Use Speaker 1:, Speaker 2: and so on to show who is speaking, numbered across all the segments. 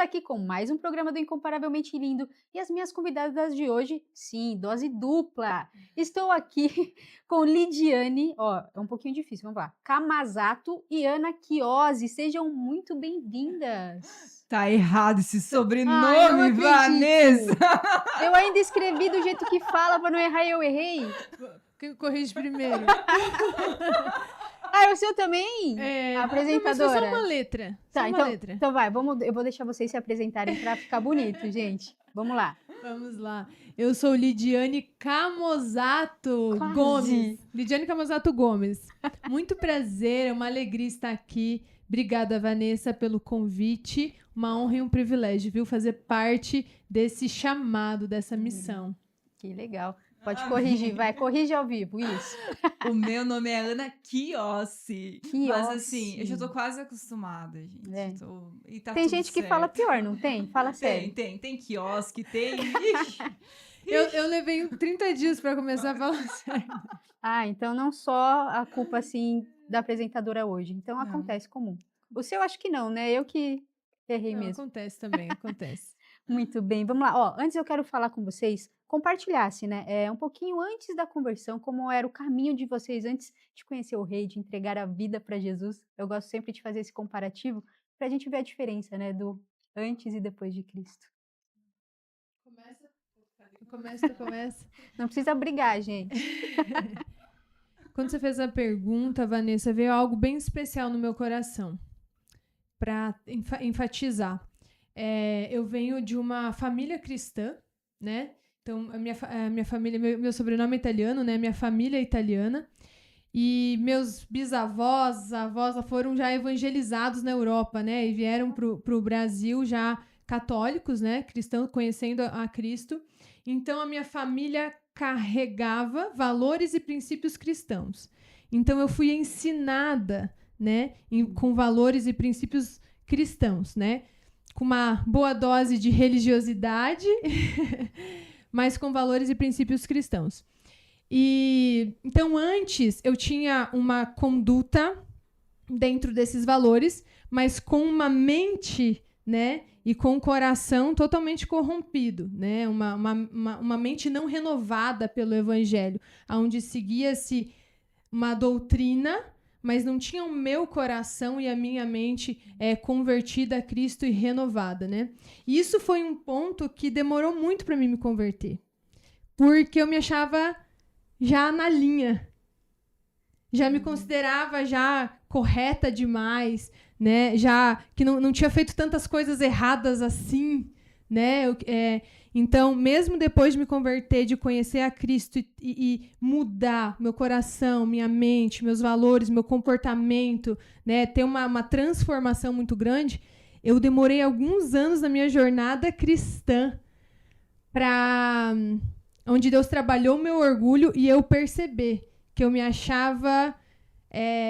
Speaker 1: aqui com mais um programa do Incomparavelmente Lindo e as minhas convidadas de hoje, sim, dose dupla. Estou aqui com Lidiane, ó, é um pouquinho difícil, vamos lá. Camazato e Ana Chiosi, sejam muito bem-vindas.
Speaker 2: Tá errado esse
Speaker 1: Ai, não
Speaker 2: sobrenome,
Speaker 1: acredito.
Speaker 2: Vanessa!
Speaker 1: Eu ainda escrevi do jeito que fala para não errar e eu errei.
Speaker 3: Quem corrige primeiro?
Speaker 1: Ah, é o seu também? A apresentadora?
Speaker 3: Não, mas foi só uma letra.
Speaker 1: Tá,
Speaker 3: só uma letra.
Speaker 1: então vai, eu vou deixar vocês se apresentarem para ficar bonito, gente. Vamos lá.
Speaker 3: Vamos lá. Eu sou Lidiane Camozato
Speaker 1: Quase.
Speaker 3: Gomes. Lidiane Camozato Gomes. Muito prazer, é uma alegria estar aqui. Obrigada, Vanessa, pelo convite. Uma honra e um privilégio, viu? Fazer parte desse chamado, dessa missão.
Speaker 1: Que legal. Pode corrigir, vai, corrige ao vivo, isso.
Speaker 2: O meu nome é Ana Chiosi.
Speaker 1: Chiosi.
Speaker 2: Mas assim, eu já tô quase acostumada, gente.
Speaker 1: É.
Speaker 2: E tá
Speaker 1: Tem
Speaker 2: tudo
Speaker 1: gente que
Speaker 2: certo.
Speaker 1: fala pior, não tem? Fala sério.
Speaker 2: Tem quiosque, tem.
Speaker 3: Eu levei 30 dias para começar a falar sério.
Speaker 1: Ah, então não só a culpa, assim, da apresentadora hoje. Então
Speaker 2: Não.
Speaker 1: acontece comum. O seu acho que não, né? Eu que errei
Speaker 3: Não,
Speaker 1: mesmo.
Speaker 3: acontece também, acontece.
Speaker 1: Muito bem, vamos lá. Ó, antes eu quero falar com vocês, compartilhasse, né? Um pouquinho antes da conversão, como era o caminho de vocês antes de conhecer o Rei, de entregar a vida para Jesus. Eu gosto sempre de fazer esse comparativo para a gente ver a diferença, né? Do antes e depois de Cristo.
Speaker 3: Começa.
Speaker 1: Não precisa brigar, gente.
Speaker 3: Quando você fez a pergunta, Vanessa, veio algo bem especial no meu coração para enfatizar. Eu venho de uma família cristã, né? Então, a minha família, meu sobrenome é italiano, né? Minha família é italiana. E meus bisavós, avós foram já evangelizados na Europa, né? E vieram pro Brasil já católicos, né? Cristãos, conhecendo a Cristo. Então, a minha família carregava valores e princípios cristãos. Então, eu fui ensinada, né? Com valores e princípios cristãos, né? Com uma boa dose de religiosidade, mas com valores e princípios cristãos. E então antes eu tinha uma conduta dentro desses valores, mas com uma mente, né, e com um coração totalmente corrompido, né, uma mente não renovada pelo Evangelho, onde seguia-se uma doutrina, mas não tinha o meu coração e a minha mente convertida a Cristo e renovada, né? E isso foi um ponto que demorou muito para mim me converter, porque eu me achava já na linha, já me considerava já correta demais, né? Já que não tinha feito tantas coisas erradas assim, né? Então, mesmo depois de me converter, de conhecer a Cristo e mudar meu coração, minha mente, meus valores, meu comportamento, né? Ter uma transformação muito grande, eu demorei alguns anos na minha jornada cristã onde Deus trabalhou o meu orgulho e eu perceber que eu me achava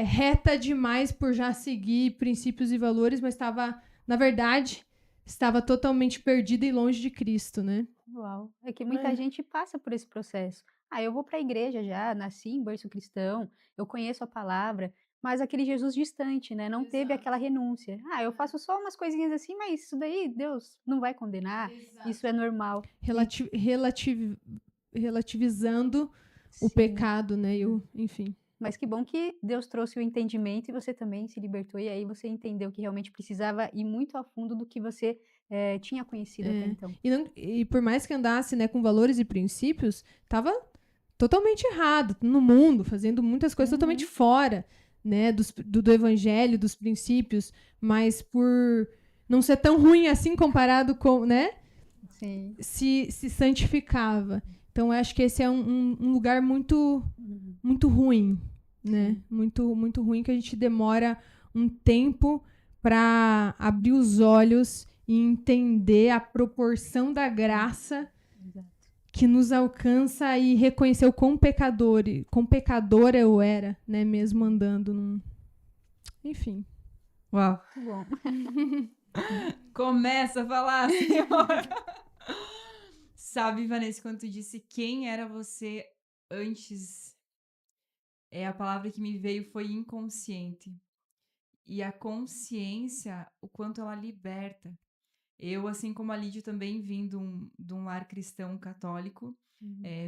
Speaker 3: reta demais por já seguir princípios e valores, mas na verdade, estava totalmente perdida e longe de Cristo, né?
Speaker 1: Uau, é que muita gente passa por esse processo. Ah, eu vou para a igreja já, nasci em berço cristão, eu conheço a palavra, mas aquele Jesus distante, né? Não teve aquela renúncia. Ah, eu faço só umas coisinhas assim, mas isso daí Deus não vai condenar, isso é normal.
Speaker 3: Relativizando o
Speaker 1: Sim.
Speaker 3: pecado, né? Enfim.
Speaker 1: Mas que bom que Deus trouxe o entendimento e você também se libertou, e aí você entendeu que realmente precisava ir muito a fundo do que você tinha conhecido até então.
Speaker 3: E por mais que andasse, né, com valores e princípios, estava totalmente errado no mundo, fazendo muitas coisas totalmente fora, né, do evangelho, dos princípios, mas por não ser tão ruim assim comparado com, né,
Speaker 1: Sim.
Speaker 3: se santificava. Então, eu acho que esse é um lugar muito, muito ruim, né? Muito, muito ruim, que a gente demora um tempo para abrir os olhos e entender a proporção da graça que nos alcança e reconhecer o quão pecadora eu era, né? Mesmo andando Enfim.
Speaker 2: Uau.
Speaker 1: Muito bom.
Speaker 2: Começa a falar, senhora. Sabe, Vanessa, quando tu disse quem era você antes, a palavra que me veio foi inconsciente. E a consciência, o quanto ela liberta. Eu, assim como a Lídia, também vim de um lar cristão católico,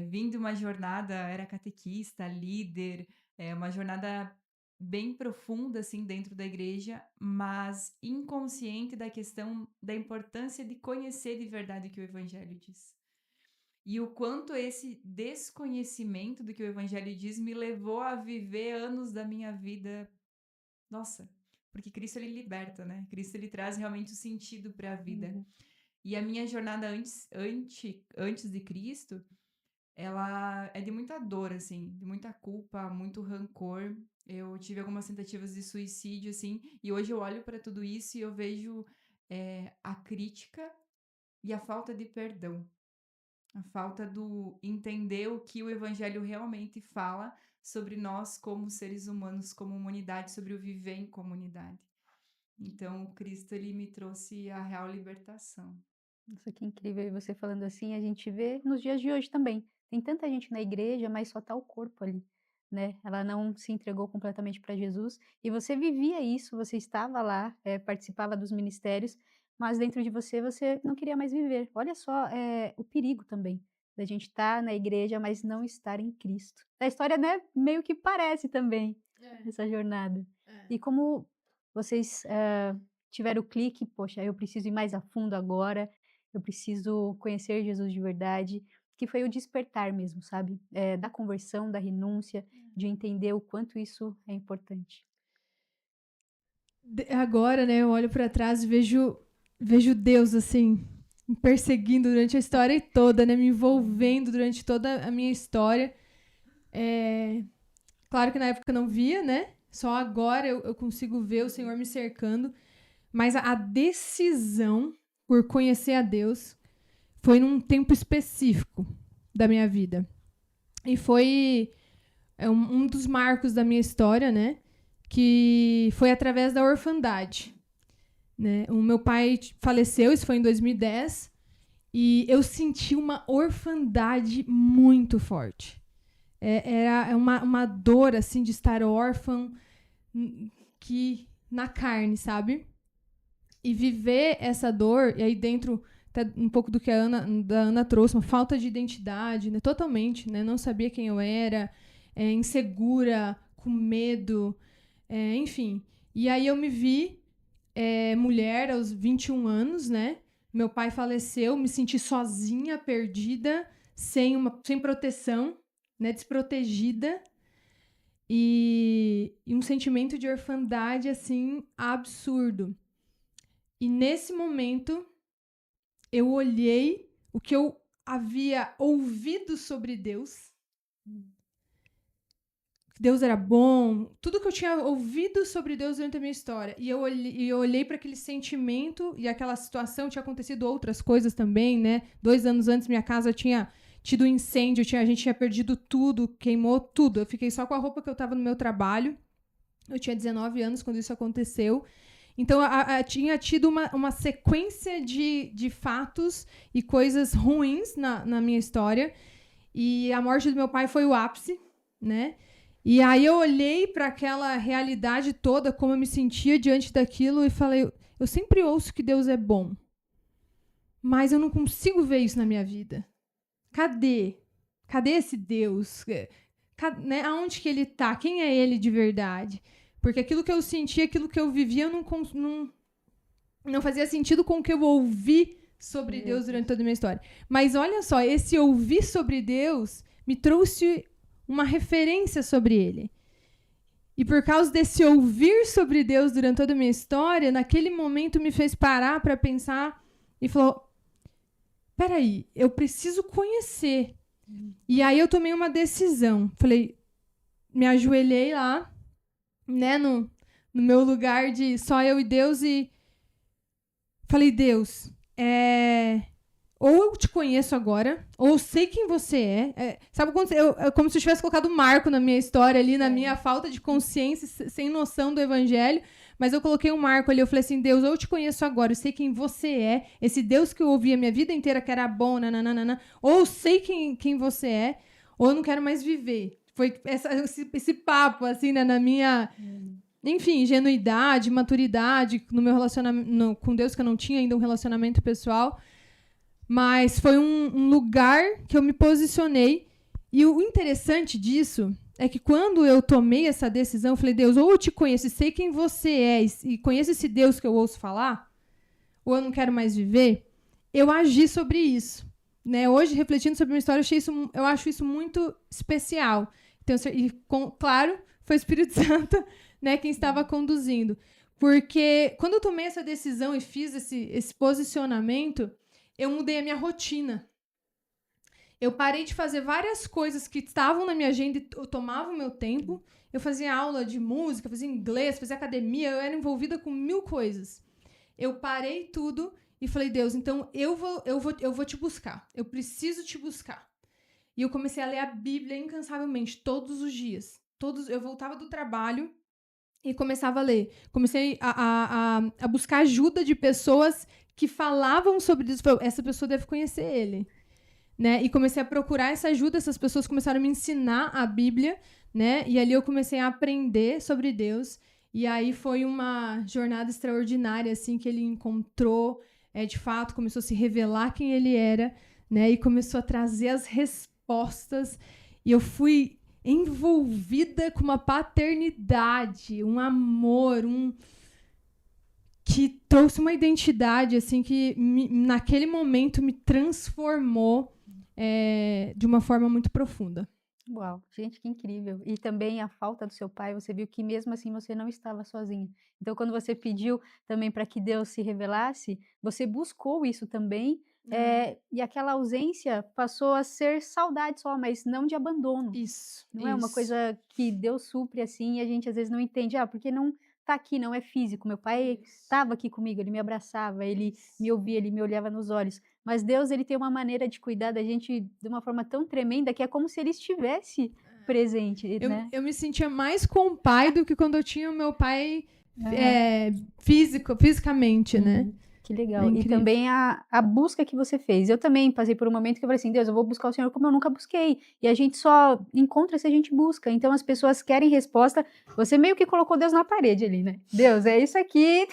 Speaker 2: vim de uma jornada, era catequista, líder, uma jornada bem profunda, assim, dentro da igreja, mas inconsciente da questão da importância de conhecer de verdade o que o Evangelho diz. E o quanto esse desconhecimento do que o Evangelho diz me levou a viver anos da minha vida. Nossa, porque Cristo, ele liberta, né? Cristo, ele traz realmente o sentido para a vida. E a minha jornada antes de Cristo, ela é de muita dor, assim, de muita culpa, muito rancor. Eu tive algumas tentativas de suicídio, assim, e hoje eu olho para tudo isso e eu vejo a crítica e a falta de perdão. A falta do entender o que o Evangelho realmente fala sobre nós como seres humanos, como humanidade, sobre o viver em comunidade. Então, o Cristo, ele me trouxe a real libertação.
Speaker 1: Nossa, que incrível. E você falando assim, a gente vê nos dias de hoje também. Tem tanta gente na igreja, mas só tá o corpo ali, né? Ela não se entregou completamente para Jesus. E você vivia isso, você estava lá, participava dos ministérios, mas dentro de você, você não queria mais viver. Olha só, o perigo também da gente estar na igreja, mas não estar em Cristo. A história, né, meio que parece também essa jornada. E como vocês tiveram o clique, poxa, eu preciso ir mais a fundo agora, eu preciso conhecer Jesus de verdade, que foi o despertar mesmo, sabe? Da conversão, da renúncia, de entender o quanto isso é importante.
Speaker 3: Agora, né, eu olho para trás e vejo Deus, assim, me perseguindo durante a história toda, né, me envolvendo durante toda a minha história. Claro que na época eu não via, né? Só agora eu consigo ver o Senhor me cercando. Mas a decisão por conhecer a Deus foi num tempo específico da minha vida. E foi um dos marcos da minha história, né? Que foi através da orfandade. Né? O meu pai faleceu, isso foi em 2010, e eu senti uma orfandade muito forte. Era uma dor, assim, de estar órfã que na carne, sabe? E viver essa dor, e aí dentro até um pouco do que a Ana trouxe, uma falta de identidade, né? Totalmente, né? Não sabia quem eu era, insegura, com medo, enfim. E aí eu me vi mulher aos 21 anos, né? Meu pai faleceu, me senti sozinha, perdida, sem proteção, né? Desprotegida. E um sentimento de orfandade, assim, absurdo. E nesse momento, eu olhei o que eu havia ouvido sobre Deus. Deus era bom, tudo que eu tinha ouvido sobre Deus durante a minha história. E eu olhei para aquele sentimento e aquela situação. Tinha acontecido outras coisas também, né? 2 anos antes, minha casa tinha tido incêndio, a gente tinha perdido tudo, queimou tudo. Eu fiquei só com a roupa que eu estava no meu trabalho. Eu tinha 19 anos quando isso aconteceu. Então, tinha tido uma sequência de fatos e coisas ruins na minha história. E a morte do meu pai foi o ápice, né? E aí eu olhei para aquela realidade toda, como eu me sentia diante daquilo, e falei, eu sempre ouço que Deus é bom, mas eu não consigo ver isso na minha vida. Cadê? Cadê esse Deus? Né? Aonde que ele está? Quem é ele de verdade? Porque aquilo que eu sentia, aquilo que eu vivia, não fazia sentido com o que eu ouvi sobre Deus durante toda a minha história. Mas olha só, esse ouvir sobre Deus me trouxe uma referência sobre ele. E por causa desse ouvir sobre Deus durante toda a minha história, naquele momento me fez parar para pensar e falou, peraí, eu preciso conhecer. E aí eu tomei uma decisão. Falei, me ajoelhei lá, né, no meu lugar de só eu e Deus, e falei, Deus, ou eu te conheço agora, ou eu sei quem você é. Sabe quando como se eu tivesse colocado um marco na minha história ali, na minha falta de consciência, sem noção do evangelho, mas eu coloquei um marco ali, eu falei assim, Deus, ou eu te conheço agora, eu sei quem você é, esse Deus que eu ouvi a minha vida inteira que era bom, nananana, ou eu sei quem você é, ou eu não quero mais viver. Foi esse papo, assim, né, na minha enfim, ingenuidade, maturidade no meu relacionamento com Deus, que eu não tinha ainda um relacionamento pessoal. Mas foi um lugar que eu me posicionei. E o interessante disso é que quando eu tomei essa decisão, eu falei, Deus, ou eu te conheço e sei quem você é, e conheço esse Deus que eu ouço falar, ou eu não quero mais viver, eu agi sobre isso. Né? Hoje, refletindo sobre a minha história, eu acho isso muito especial. Então, claro, foi o Espírito Santo, né, quem estava conduzindo. Porque quando eu tomei essa decisão e fiz esse posicionamento, eu mudei a minha rotina. Eu parei de fazer várias coisas que estavam na minha agenda e eu tomava o meu tempo. Eu fazia aula de música, fazia inglês, fazia academia, eu era envolvida com 1000 coisas. Eu parei tudo e falei, Deus, então eu vou te buscar. Eu preciso te buscar. E eu comecei a ler a Bíblia incansavelmente, todos os dias. Eu voltava do trabalho e começava a ler. Comecei a buscar ajuda de pessoas que falavam sobre isso. Essa pessoa deve conhecer ele. Né? E comecei a procurar essa ajuda. Essas pessoas começaram a me ensinar a Bíblia. Né? E ali eu comecei a aprender sobre Deus. E aí foi uma jornada extraordinária assim, que ele encontrou, de fato, começou a se revelar quem ele era, né? E começou a trazer as respostas. E eu fui envolvida com uma paternidade, um amor, que trouxe uma identidade assim que naquele momento me transformou de uma forma muito profunda.
Speaker 1: Uau, gente, que incrível. E também a falta do seu pai, você viu que mesmo assim você não estava sozinha. Então, quando você pediu também para que Deus se revelasse, você buscou isso também, e aquela ausência passou a ser saudade só, mas não de abandono.
Speaker 3: Isso.
Speaker 1: Não é uma coisa que Deus supre assim e a gente às vezes não entende, porque não está aqui, não é físico. Meu pai estava aqui comigo, ele me abraçava, ele me ouvia, ele me olhava nos olhos. Mas Deus, ele tem uma maneira de cuidar da gente de uma forma tão tremenda que é como se ele estivesse presente, né?
Speaker 3: Eu me sentia mais com o pai do que quando eu tinha o meu pai fisicamente, né?
Speaker 1: Que legal. E também a busca que você fez. Eu também passei por um momento que eu falei assim, Deus, eu vou buscar o Senhor como eu nunca busquei. E a gente só encontra se a gente busca. Então as pessoas querem resposta. Você meio que colocou Deus na parede ali, né? Deus, é isso aqui.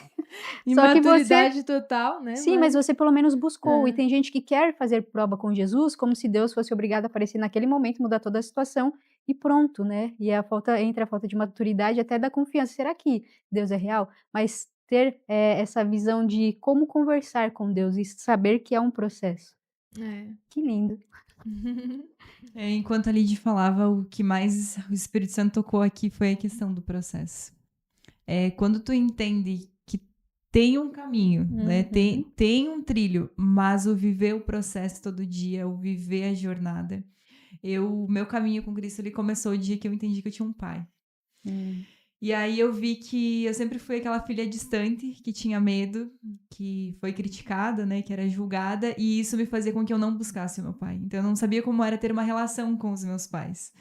Speaker 3: Só que você... total, né?
Speaker 1: Sim, mas você pelo menos buscou. E tem gente que quer fazer prova com Jesus como se Deus fosse obrigado a aparecer naquele momento, mudar toda a situação e pronto, né? E entre a falta de maturidade até da confiança. Será que Deus é real? Mas ter essa visão de como conversar com Deus e saber que é um processo. Que lindo.
Speaker 2: Enquanto a Lidy falava, o que mais o Espírito Santo tocou aqui foi a questão do processo. Quando tu entende que tem um caminho, né? Tem um trilho, mas o viver o processo todo dia, o viver a jornada. Meu caminho com Cristo, ele começou o dia que eu entendi que eu tinha um pai. E aí eu vi que eu sempre fui aquela filha distante, que tinha medo, que foi criticada, né, que era julgada, e isso me fazia com que eu não buscasse o meu pai. Então eu não sabia como era ter uma relação com os meus pais.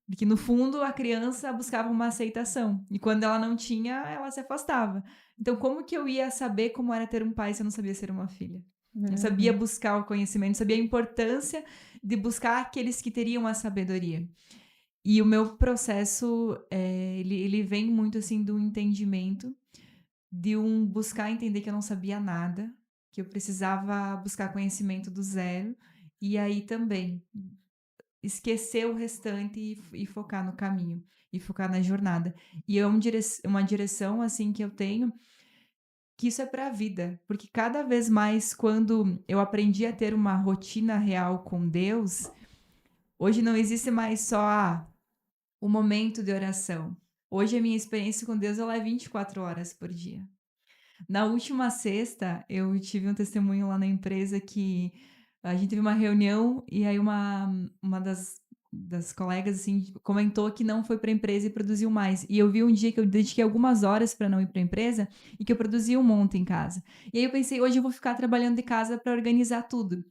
Speaker 2: Porque no fundo a criança buscava uma aceitação, e quando ela não tinha, ela se afastava. Então como que eu ia saber como era ter um pai se eu não sabia ser uma filha? Eu sabia buscar o conhecimento, sabia a importância de buscar aqueles que teriam a sabedoria. E o meu processo, ele vem muito, assim, do entendimento, de buscar entender que eu não sabia nada, que eu precisava buscar conhecimento do zero, e aí também esquecer o restante e focar no caminho, e focar na jornada. E é uma direção, assim, que eu tenho, que isso é para a vida, porque cada vez mais, quando eu aprendi a ter uma rotina real com Deus, hoje não existe mais só o momento de oração. Hoje a minha experiência com Deus ela é 24 horas por dia. Na última sexta, eu tive um testemunho lá na empresa que a gente teve uma reunião e aí uma das colegas assim, comentou que não foi para a empresa e produziu mais. E eu vi um dia que eu dediquei algumas horas para não ir para a empresa e que eu produzi um monte em casa. E aí eu pensei, hoje eu vou ficar trabalhando de casa para organizar tudo.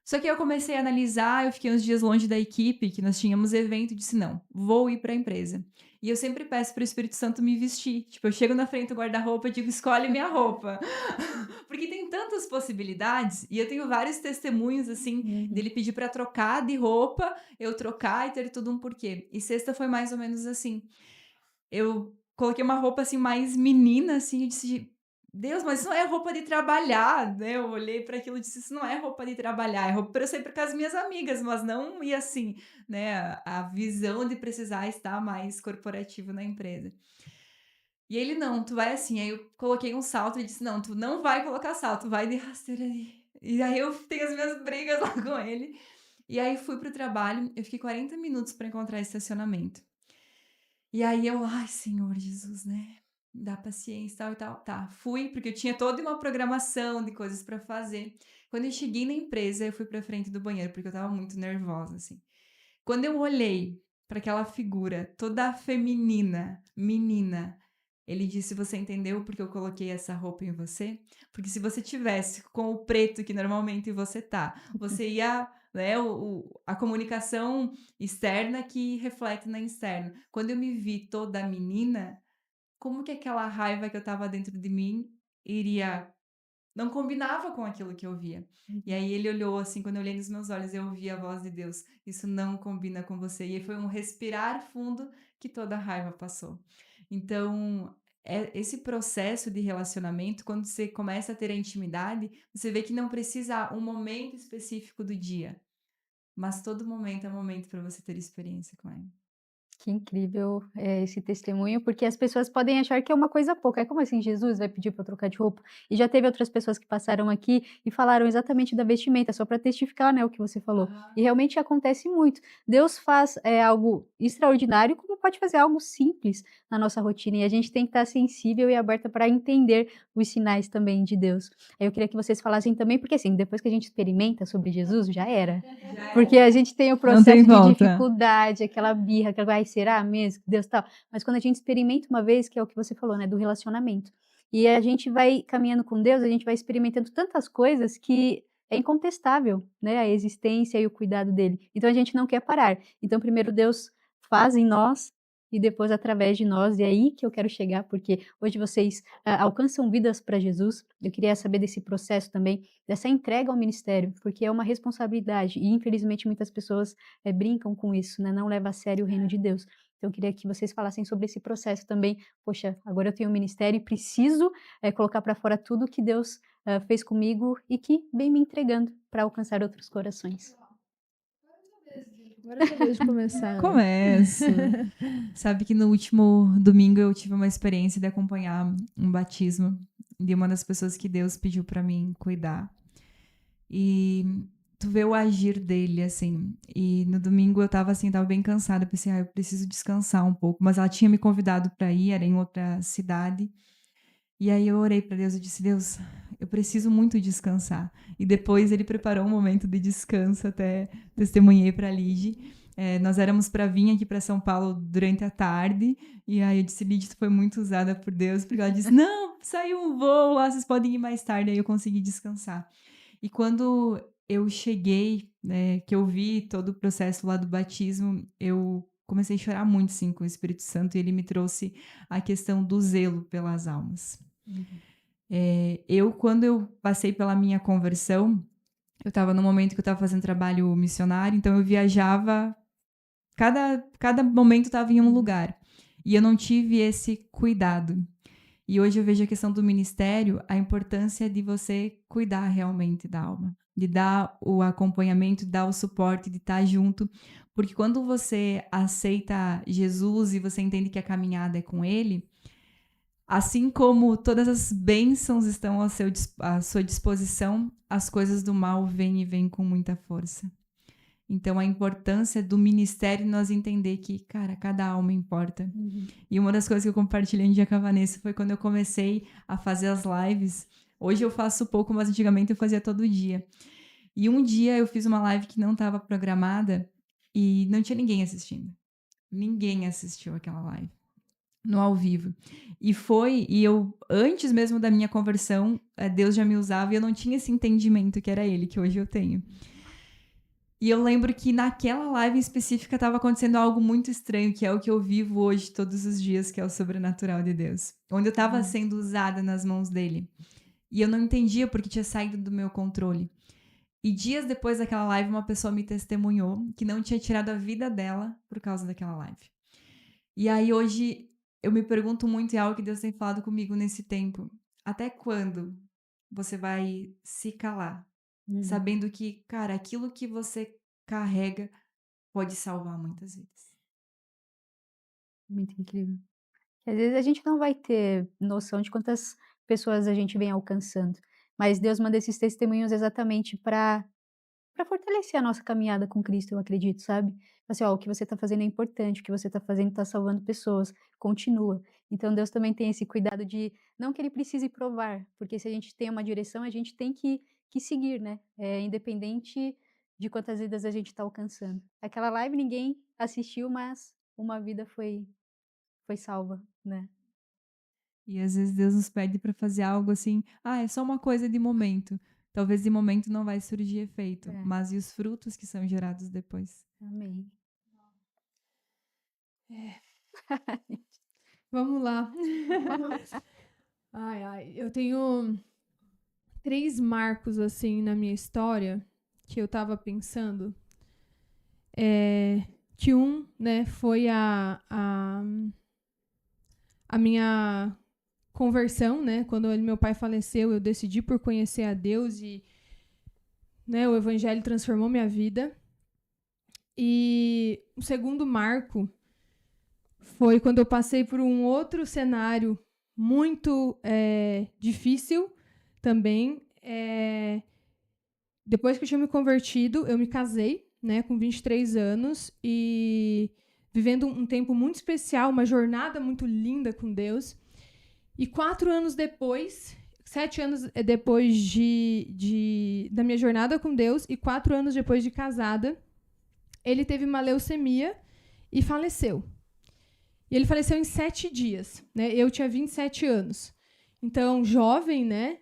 Speaker 2: Só que eu comecei a analisar, eu fiquei uns dias longe da equipe, que nós tínhamos evento, e disse, não, vou ir para a empresa. E eu sempre peço para o Espírito Santo me vestir. Tipo, eu chego na frente do guarda-roupa e digo, escolhe minha roupa. Porque tem tantas possibilidades, e eu tenho vários testemunhos, assim, dele pedir para trocar de roupa, eu trocar e ter tudo um porquê. E sexta foi mais ou menos assim. Eu coloquei uma roupa, assim, mais menina, assim, eu disse: "Deus, mas isso não é roupa de trabalhar", né, eu olhei para aquilo e disse: "Isso não é roupa de trabalhar, é roupa para eu sair com as minhas amigas", mas não ir assim, né, a visão de precisar estar mais corporativo na empresa. E ele: "Não, tu vai assim", aí eu coloquei um salto e disse: "Não, tu não vai colocar salto, vai de rasteira aí". E aí eu tenho as minhas brigas lá com ele. E aí fui para o trabalho, eu fiquei 40 minutos para encontrar estacionamento. E aí eu: "Ai, Senhor Jesus, né, dá paciência, tal e tal". Tá, fui, porque eu tinha toda uma programação de coisas pra fazer. Quando eu cheguei na empresa, eu fui pra frente do banheiro, porque eu estava muito nervosa, assim. Quando eu olhei pra aquela figura toda feminina, menina, ele disse: "Você entendeu porque eu coloquei essa roupa em você? Porque se você tivesse com o preto que normalmente você tá, você ia, né, a comunicação externa que reflete na interna. Quando eu me vi toda menina, como que aquela raiva que eu estava dentro de mim iria não combinava com aquilo que eu via. E aí ele olhou assim, quando eu olhei nos meus olhos, eu ouvi a voz de Deus: "Isso não combina com você". E aí foi um respirar fundo que toda a raiva passou. Então, esse processo de relacionamento, quando você começa a ter a intimidade, você vê que não precisa um momento específico do dia, mas todo momento é momento para você ter experiência com ele.
Speaker 1: Que incrível, esse testemunho, porque as pessoas podem achar que é uma coisa pouca. É como assim, Jesus vai pedir para eu trocar de roupa? E já teve outras pessoas que passaram aqui e falaram exatamente da vestimenta, só para testificar, né, o que você falou. E realmente acontece muito. Deus faz, algo extraordinário, como pode fazer algo simples na nossa rotina, e a gente tem que estar sensível e aberta para entender os sinais também de Deus. Aí eu queria que vocês falassem também, porque assim, depois que a gente experimenta sobre Jesus, já era. Porque a gente tem o
Speaker 2: Não tem
Speaker 1: processo de
Speaker 2: volta.
Speaker 1: dificuldade, aquela birra, aquela: "Ai, será mesmo que Deus tal?". Mas quando a gente experimenta uma vez, que é o que você falou, né, do relacionamento, e a gente vai caminhando com Deus, a gente vai experimentando tantas coisas que é incontestável, né, a existência e o cuidado dele. Então a gente não quer parar. Então primeiro Deus faz em nós e depois através de nós, e é aí que eu quero chegar, porque hoje vocês, alcançam vidas para Jesus. Eu queria saber desse processo também, dessa entrega ao ministério, porque é uma responsabilidade e infelizmente muitas pessoas, brincam com isso, né, não leva a sério o reino de Deus. Então eu queria que vocês falassem sobre esse processo também. Poxa, agora eu tenho um ministério e preciso, colocar para fora tudo que Deus, fez comigo e que vem me entregando para alcançar outros corações.
Speaker 3: Agora é a vez de começar, né?
Speaker 2: Começo. Sabe que no último domingo eu tive uma experiência de acompanhar um batismo de uma das pessoas que Deus pediu pra mim cuidar. E tu vê o agir dele, assim. E no domingo eu tava assim, tava bem cansada. Pensei, eu preciso descansar um pouco. Mas ela tinha me convidado pra ir, era em outra cidade. E aí eu orei pra Deus e disse: "Deus, eu preciso muito descansar". E depois ele preparou um momento de descanso, até testemunhei pra Ligi. Nós éramos para vir aqui para São Paulo durante a tarde, e aí eu disse: "Ligi, tu foi muito usada por Deus", porque ela disse: "Não, saiu um voo lá, vocês podem ir mais tarde", aí eu consegui descansar. E quando eu cheguei, né, que eu vi todo o processo lá do batismo, eu comecei a chorar muito, sim, com o Espírito Santo, e ele me trouxe a questão do zelo pelas almas. Quando eu passei pela minha conversão, eu estava no momento que eu estava fazendo trabalho missionário, então eu viajava, cada momento estava em um lugar. E eu não tive esse cuidado. E hoje eu vejo a questão do ministério, a importância de você cuidar realmente da alma, de dar o acompanhamento, dar o suporte, de estar junto. Porque quando você aceita Jesus e você entende que a caminhada é com Ele, assim como todas as bênçãos estão à sua disposição, as coisas do mal vêm e vêm com muita força. Então, a importância do ministério nós entender que, cara, cada alma importa. E uma das coisas que eu compartilhei um dia com a Vanessa foi quando eu comecei a fazer as lives. Hoje eu faço pouco, mas antigamente eu fazia todo dia. E um dia eu fiz uma live que não estava programada e não tinha ninguém assistindo. Ninguém assistiu aquela live no ao vivo. E eu, antes mesmo da minha conversão, Deus já me usava e eu não tinha esse entendimento que era Ele, que hoje eu tenho. E eu lembro que naquela live específica estava acontecendo algo muito estranho, que é o que eu vivo hoje todos os dias, que é o sobrenatural de Deus. Onde eu estava sendo usada nas mãos dele. E eu não entendia porque tinha saído do meu controle. E dias depois daquela live, uma pessoa me testemunhou que não tinha tirado a vida dela por causa daquela live. E aí hoje eu me pergunto muito, e é algo que Deus tem falado comigo nesse tempo. Até quando você vai se calar?
Speaker 1: Uhum.
Speaker 2: Sabendo que, cara, aquilo que você carrega pode salvar muitas vidas.
Speaker 1: Muito incrível. Às vezes a gente não vai ter noção de quantas pessoas a gente vem alcançando, mas Deus manda esses testemunhos exatamente para fortalecer a nossa caminhada com Cristo, eu acredito, sabe. Assim: "Ó, o que você está fazendo é importante, o que você está fazendo está salvando pessoas, continua". Então Deus também tem esse cuidado de não que ele precise provar, porque se a gente tem uma direção, a gente tem que seguir, né, independente de quantas vidas a gente está alcançando. Aquela live ninguém assistiu, mas uma vida foi salva, né.
Speaker 2: E às vezes Deus nos pede para fazer algo assim, é só uma coisa de momento. Talvez de momento não vai surgir efeito,
Speaker 1: É,
Speaker 2: mas e os frutos que são gerados depois?
Speaker 1: amém.
Speaker 3: Vamos lá. Ai, ai. Eu tenho 3 marcos, assim, na minha história que eu tava pensando. Que né, foi a minha conversão, né? Quando meu pai faleceu, eu decidi por conhecer a Deus e, né, o evangelho transformou minha vida. E o segundo marco foi quando eu passei por um outro cenário muito difícil também. Depois que eu tinha me convertido, eu me casei, né, com 23 anos e vivendo um tempo muito especial, uma jornada muito linda com Deus. E 4 anos depois, 7 anos depois da minha jornada com Deus e 4 anos depois de casada, ele teve uma leucemia e faleceu. E ele faleceu em 7 dias, né? Eu tinha 27 anos. Então, jovem, né?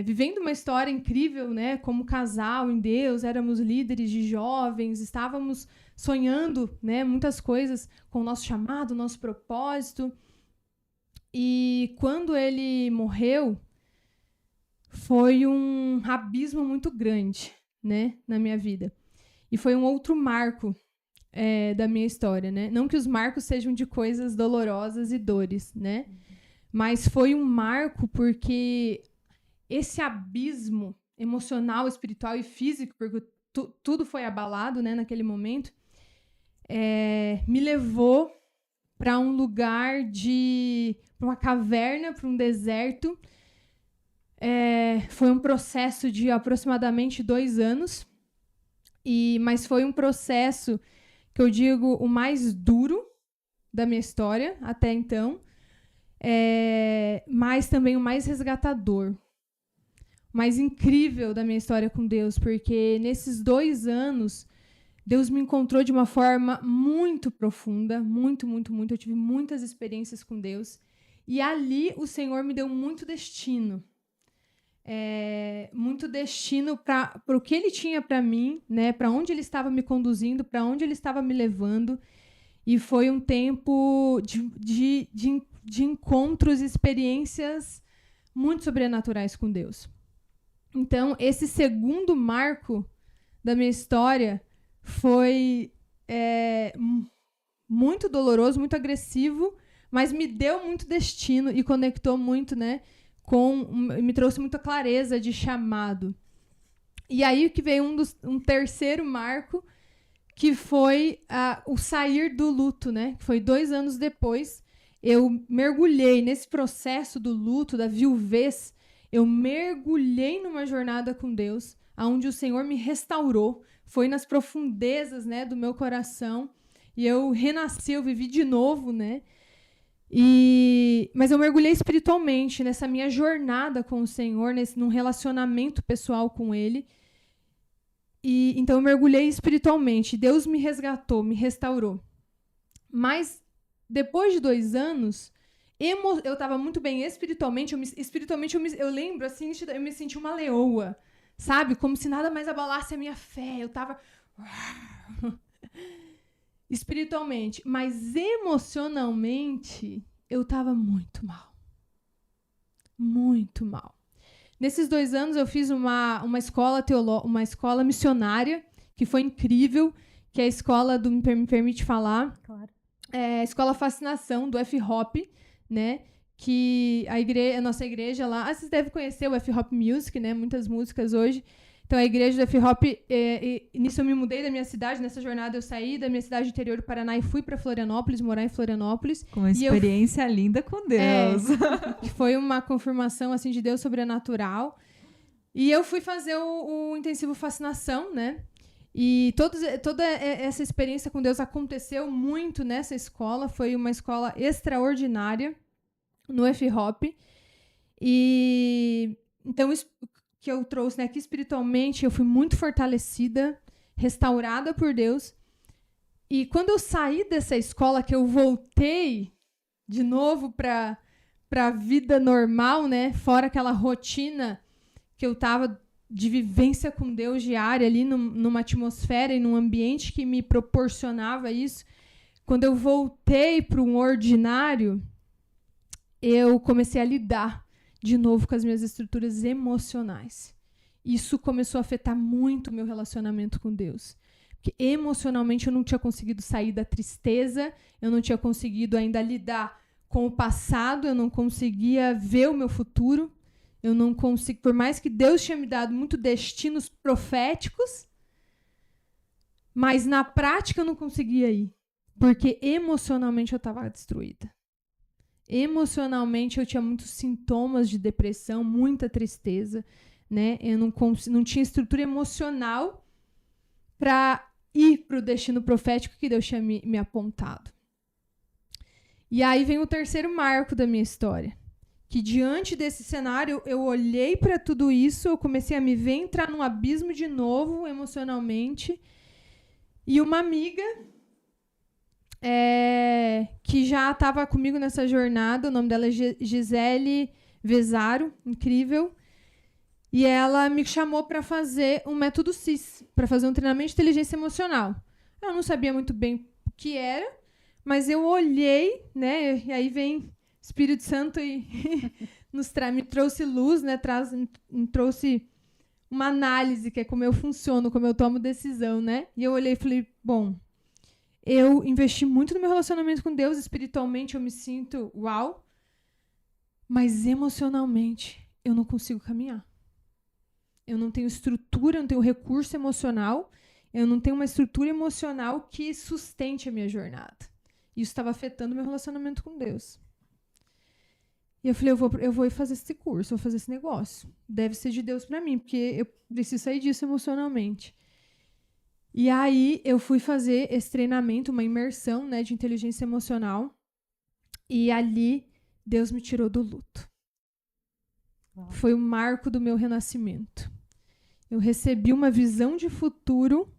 Speaker 3: Vivendo uma história incrível, né? Como casal em Deus, éramos líderes de jovens, estávamos sonhando, né? Muitas coisas com o nosso chamado, nosso propósito. E quando ele morreu, foi um abismo muito grande, né? Na minha vida. E foi um outro marco da minha história, né? Não que os marcos sejam de coisas dolorosas e dores, né? Mas foi um marco porque esse abismo emocional, espiritual e físico, porque tudo foi abalado, né, naquele momento, me levou para um lugar para uma caverna, para um deserto. Foi um processo de aproximadamente 2 anos, mas foi um processo que eu digo o mais duro da minha história até então, mas também o mais resgatador, o mais incrível da minha história com Deus, porque nesses 2 anos Deus me encontrou de uma forma muito profunda, muito, muito, muito. Eu tive muitas experiências com Deus e ali o Senhor me deu muito destino. Muito destino para o que Ele tinha para mim, né? Para onde Ele estava me conduzindo, para onde Ele estava me levando. E foi um tempo de encontros e experiências muito sobrenaturais com Deus. Então, esse segundo marco da minha história foi muito doloroso, muito agressivo, mas me deu muito destino e conectou muito, né? Me trouxe muita clareza de chamado. E aí que veio um terceiro marco, que foi o sair do luto, né? Que foi 2 anos depois. Eu mergulhei nesse processo do luto, da viuvez. Eu mergulhei numa jornada com Deus, onde o Senhor me restaurou. Foi nas profundezas, né, do meu coração. E eu renasci, eu vivi de novo, né? Mas eu mergulhei espiritualmente nessa minha jornada com o Senhor, num relacionamento pessoal com Ele. Então eu mergulhei espiritualmente. Deus me resgatou, me restaurou. Mas depois de 2 anos, eu estava muito bem espiritualmente. Eu lembro assim, eu me senti uma leoa, sabe? Como se nada mais abalasse a minha fé. Eu estava espiritualmente, mas emocionalmente eu estava muito mal. Muito mal. Nesses 2 anos eu fiz uma escola missionária, que foi incrível, que é a escola do Me Permite Falar.
Speaker 1: Claro.
Speaker 3: Escola Fascinação, do F-Hop, né? Que a nossa igreja lá... vocês devem conhecer o F-Hop Music, né? Muitas músicas hoje. Então, a igreja do F-Hop... nisso eu me mudei da minha cidade. Nessa jornada, eu saí da minha cidade interior do Paraná e fui para Florianópolis, morar em Florianópolis.
Speaker 2: Com uma experiência linda com Deus.
Speaker 3: Foi uma confirmação, assim, de Deus sobrenatural. E eu fui fazer o intensivo Fascinação, né? E toda essa experiência com Deus aconteceu muito nessa escola. Foi uma escola extraordinária no F-Hop. E então, isso que eu trouxe, né, que espiritualmente eu fui muito fortalecida, restaurada por Deus. E quando eu saí dessa escola, que eu voltei de novo para a vida normal, né, fora aquela rotina que eu estava de vivência com Deus diária ali numa atmosfera e num ambiente que me proporcionava isso, quando eu voltei para um ordinário, eu comecei a lidar de novo com as minhas estruturas emocionais. Isso começou a afetar muito o meu relacionamento com Deus. Porque emocionalmente eu não tinha conseguido sair da tristeza, eu não tinha conseguido ainda lidar com o passado, eu não conseguia ver o meu futuro. Eu não consigo, por mais que Deus tinha me dado muito destinos proféticos, mas na prática eu não conseguia ir, porque emocionalmente eu estava destruída. Emocionalmente eu tinha muitos sintomas de depressão, muita tristeza, né? Eu não tinha estrutura emocional para ir para o destino profético que Deus tinha me apontado. E aí vem o terceiro marco da minha história. Que diante desse cenário, eu olhei para tudo isso, eu comecei a me ver entrar num abismo de novo, emocionalmente. E uma amiga que já estava comigo nessa jornada, o nome dela é Gisele Vezaro, incrível. E ela me chamou para fazer um método CIS, para fazer um treinamento de inteligência emocional. Eu não sabia muito bem o que era, mas eu olhei, né? E aí vem Espírito Santo e me trouxe luz, né? Me trouxe uma análise, que é como eu funciono, como eu tomo decisão, né? E eu olhei e falei, bom, eu investi muito no meu relacionamento com Deus, espiritualmente eu me sinto uau, mas emocionalmente eu não consigo caminhar. Eu não tenho estrutura, eu não tenho recurso emocional, eu não tenho uma estrutura emocional que sustente a minha jornada. Isso estava afetando o meu relacionamento com Deus. E eu falei, eu vou fazer esse curso, eu vou fazer esse negócio. Deve ser de Deus para mim, porque eu preciso sair disso emocionalmente. E aí eu fui fazer esse treinamento, uma imersão, né, de inteligência emocional. E ali Deus me tirou do luto. Uau. Foi o marco do meu renascimento. Eu recebi uma visão de futuro.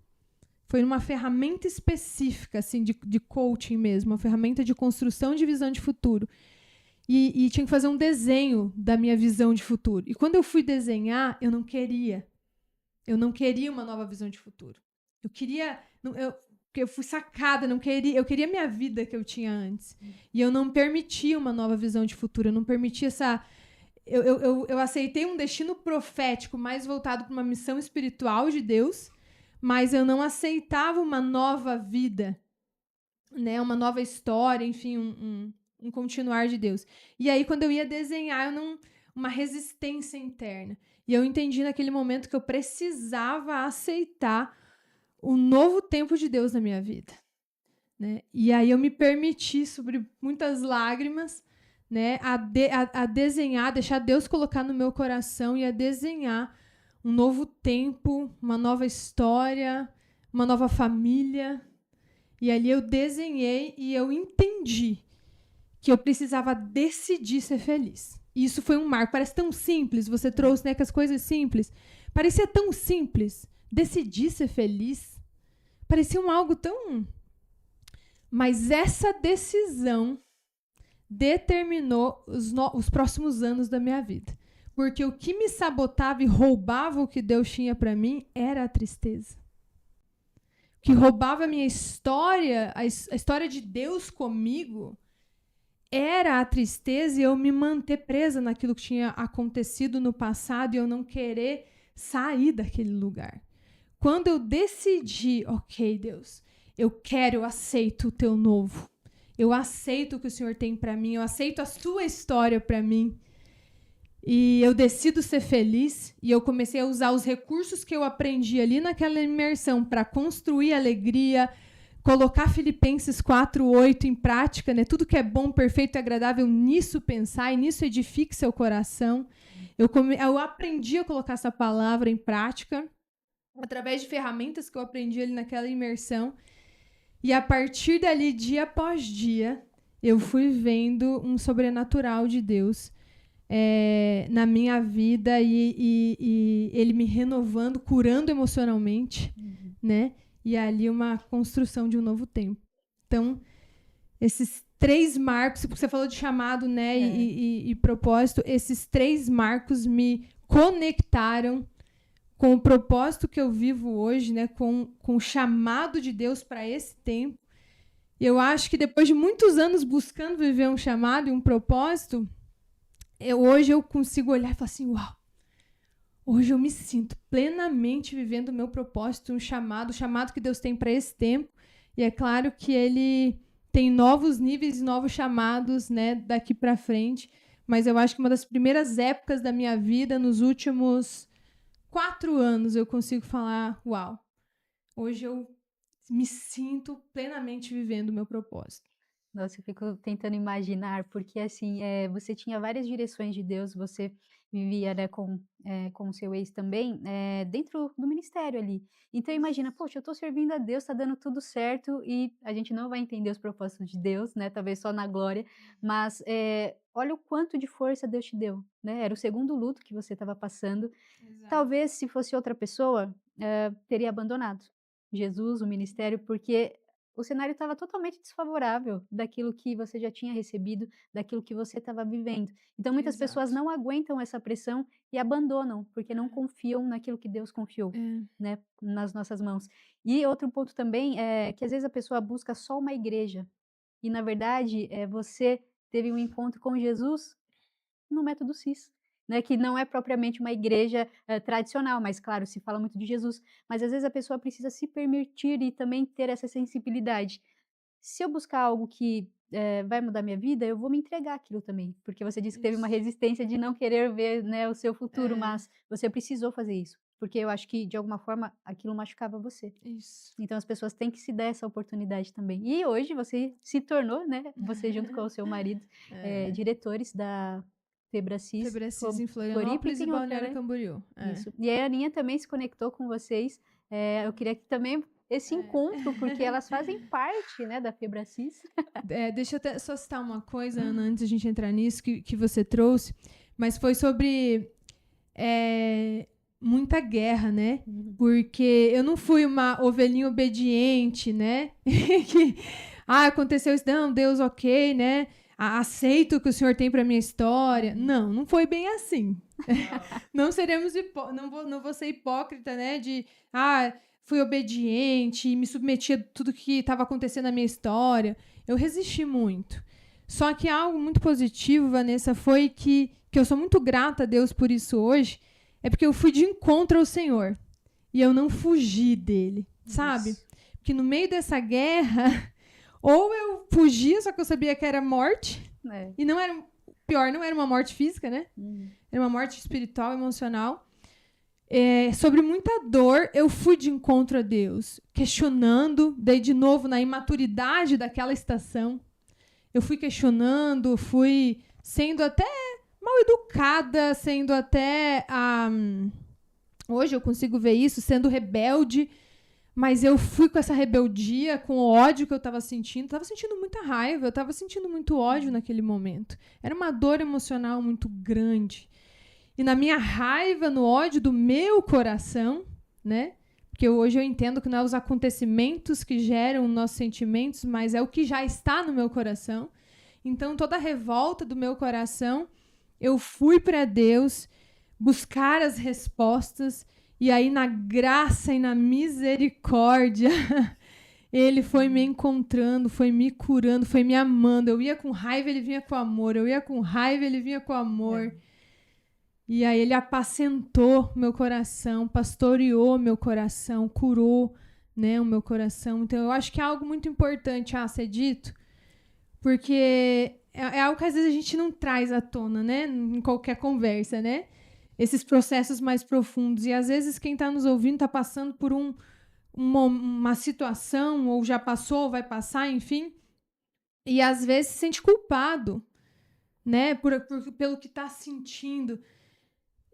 Speaker 3: Foi uma ferramenta específica, assim, de coaching mesmo, uma ferramenta de construção de visão de futuro. E tinha que fazer um desenho da minha visão de futuro. E quando eu fui desenhar, eu não queria uma nova visão de futuro. Eu fui sacada, eu queria a minha vida que eu tinha antes. E eu não permitia uma nova visão de futuro, eu não permitia essa... Eu aceitei um destino profético mais voltado para uma missão espiritual de Deus, mas eu não aceitava uma nova vida, né? Uma nova história, enfim, um continuar de Deus. E aí, quando eu ia desenhar, uma resistência interna. E eu entendi naquele momento que eu precisava aceitar o novo tempo de Deus na minha vida, né? E aí eu me permiti, sobre muitas lágrimas, né, a desenhar, deixar Deus colocar no meu coração e a desenhar um novo tempo, uma nova história, uma nova família. E ali eu desenhei e eu entendi que eu precisava decidir ser feliz. E isso foi um marco. Parece tão simples, você trouxe, né, que as coisas simples. Parecia tão simples. Decidir ser feliz. Parecia algo tão... Mas essa decisão determinou os próximos anos da minha vida. Porque o que me sabotava e roubava o que Deus tinha para mim era a tristeza. O que roubava a minha história, a história de Deus comigo, era a tristeza e eu me manter presa naquilo que tinha acontecido no passado e eu não querer sair daquele lugar. Quando eu decidi, ok, Deus, eu aceito o teu novo. Eu aceito o que o Senhor tem para mim, eu aceito a sua história para mim. E eu decido ser feliz, e eu comecei a usar os recursos que eu aprendi ali naquela imersão para construir alegria, colocar Filipenses 4:8 em prática, né? Tudo que é bom, perfeito e agradável, nisso pensar, e nisso edifique seu coração. Eu aprendi a colocar essa palavra em prática, através de ferramentas que eu aprendi ali naquela imersão. E a partir dali, dia após dia, eu fui vendo um sobrenatural de Deus na minha vida e ele me renovando, curando emocionalmente, né? E ali uma construção de um novo tempo. Então, esses 3 marcos, porque você falou de chamado, né, e propósito, esses 3 marcos me conectaram com o propósito que eu vivo hoje, né, com o chamado de Deus para esse tempo. Eu acho que depois de muitos anos buscando viver um chamado e um propósito, hoje eu consigo olhar e falar assim, uau, hoje eu me sinto plenamente vivendo o meu propósito, o chamado que Deus tem para esse tempo. E é claro que Ele tem novos níveis e novos chamados, né, daqui para frente. Mas eu acho que uma das primeiras épocas da minha vida, nos últimos 4 anos, eu consigo falar, uau, hoje eu me sinto plenamente vivendo o meu propósito.
Speaker 1: Nossa, eu fico tentando imaginar, porque assim, você tinha várias direções de Deus, você vivia, né, com o seu ex também, dentro do ministério ali. Então imagina, poxa, eu estou servindo a Deus, está dando tudo certo, e a gente não vai entender os propósitos de Deus, né, talvez só na glória, mas olha o quanto de força Deus te deu, né, era o segundo luto que você estava passando.
Speaker 3: Exato.
Speaker 1: Talvez se fosse outra pessoa, teria abandonado Jesus, o ministério, porque o cenário estava totalmente desfavorável daquilo que você já tinha recebido, daquilo que você estava vivendo. Então, muitas pessoas
Speaker 3: Exato.
Speaker 1: não aguentam essa pressão e abandonam, porque não confiam naquilo que Deus confiou, né, nas nossas mãos. E outro ponto também é que às vezes a pessoa busca só uma igreja, e na verdade você teve um encontro com Jesus no método CIS, né, que não é propriamente uma igreja tradicional, mas claro, se fala muito de Jesus, mas às vezes a pessoa precisa se permitir e também ter essa sensibilidade. Se eu buscar algo que vai mudar minha vida, eu vou me entregar aquilo também, porque você disse que teve uma
Speaker 3: Isso.
Speaker 1: resistência de não querer ver, né, o seu futuro,
Speaker 3: É.
Speaker 1: mas você precisou fazer isso, porque eu acho que de alguma forma aquilo machucava você.
Speaker 3: Isso.
Speaker 1: Então as pessoas têm que se dar essa oportunidade também. E hoje você se tornou, né, você junto com o seu marido, diretores da Febracis,
Speaker 3: Febracis em
Speaker 1: Floripa e
Speaker 3: Florianópolis e
Speaker 1: tem outra,
Speaker 3: Balneário
Speaker 1: né?
Speaker 3: Camboriú.
Speaker 1: Isso. E aí a Aninha também se conectou com vocês. Eu queria que também esse encontro, porque elas fazem parte, né, da Febracis.
Speaker 3: Deixa eu só citar uma coisa, Ana, antes de a gente entrar nisso, que você trouxe, mas foi sobre muita guerra, né? Porque eu não fui uma ovelhinha obediente, né? Que, aconteceu isso, não, Deus, ok, né? Aceito o que o Senhor tem para minha história. Não foi bem assim. Não seremos não vou ser hipócrita, né? De fui obediente e me submeti a tudo que estava acontecendo na minha história. Eu resisti muito. Só que algo muito positivo, Vanessa, foi que eu sou muito grata a Deus por isso hoje, é porque eu fui de encontro ao Senhor. E eu não fugi dele, sabe?
Speaker 1: Isso.
Speaker 3: Porque no meio dessa guerra, ou eu fugia, só que eu sabia que era morte, e não era, pior, não era uma morte física, né? Era uma morte espiritual, emocional. Sobre muita dor, eu fui de encontro a Deus, questionando, daí de novo na imaturidade daquela estação. Eu fui questionando, fui sendo até mal educada, sendo até... hoje eu consigo ver isso, sendo rebelde, mas eu fui com essa rebeldia, com o ódio que eu estava sentindo. Estava sentindo muita raiva, eu estava sentindo muito ódio naquele momento. Era uma dor emocional muito grande. E na minha raiva, no ódio do meu coração, né? Porque hoje eu entendo que não é os acontecimentos que geram nossos sentimentos, mas é o que já está no meu coração. Então, toda a revolta do meu coração, eu fui para Deus buscar as respostas. E aí, na graça e na misericórdia, Ele foi me encontrando, foi me curando, foi me amando. Eu ia com raiva, Ele vinha com amor. Eu ia com raiva, Ele vinha com amor. E aí Ele apacentou meu coração, pastoreou meu coração, curou, né, o meu coração. Então, eu acho que é algo muito importante a ser dito, Porque é algo que às vezes a gente não traz à tona, né? Em qualquer conversa, né? Esses processos mais profundos. E às vezes quem está nos ouvindo está passando por uma situação, ou já passou, ou vai passar, enfim. E às vezes se sente culpado, né? Pelo que está sentindo.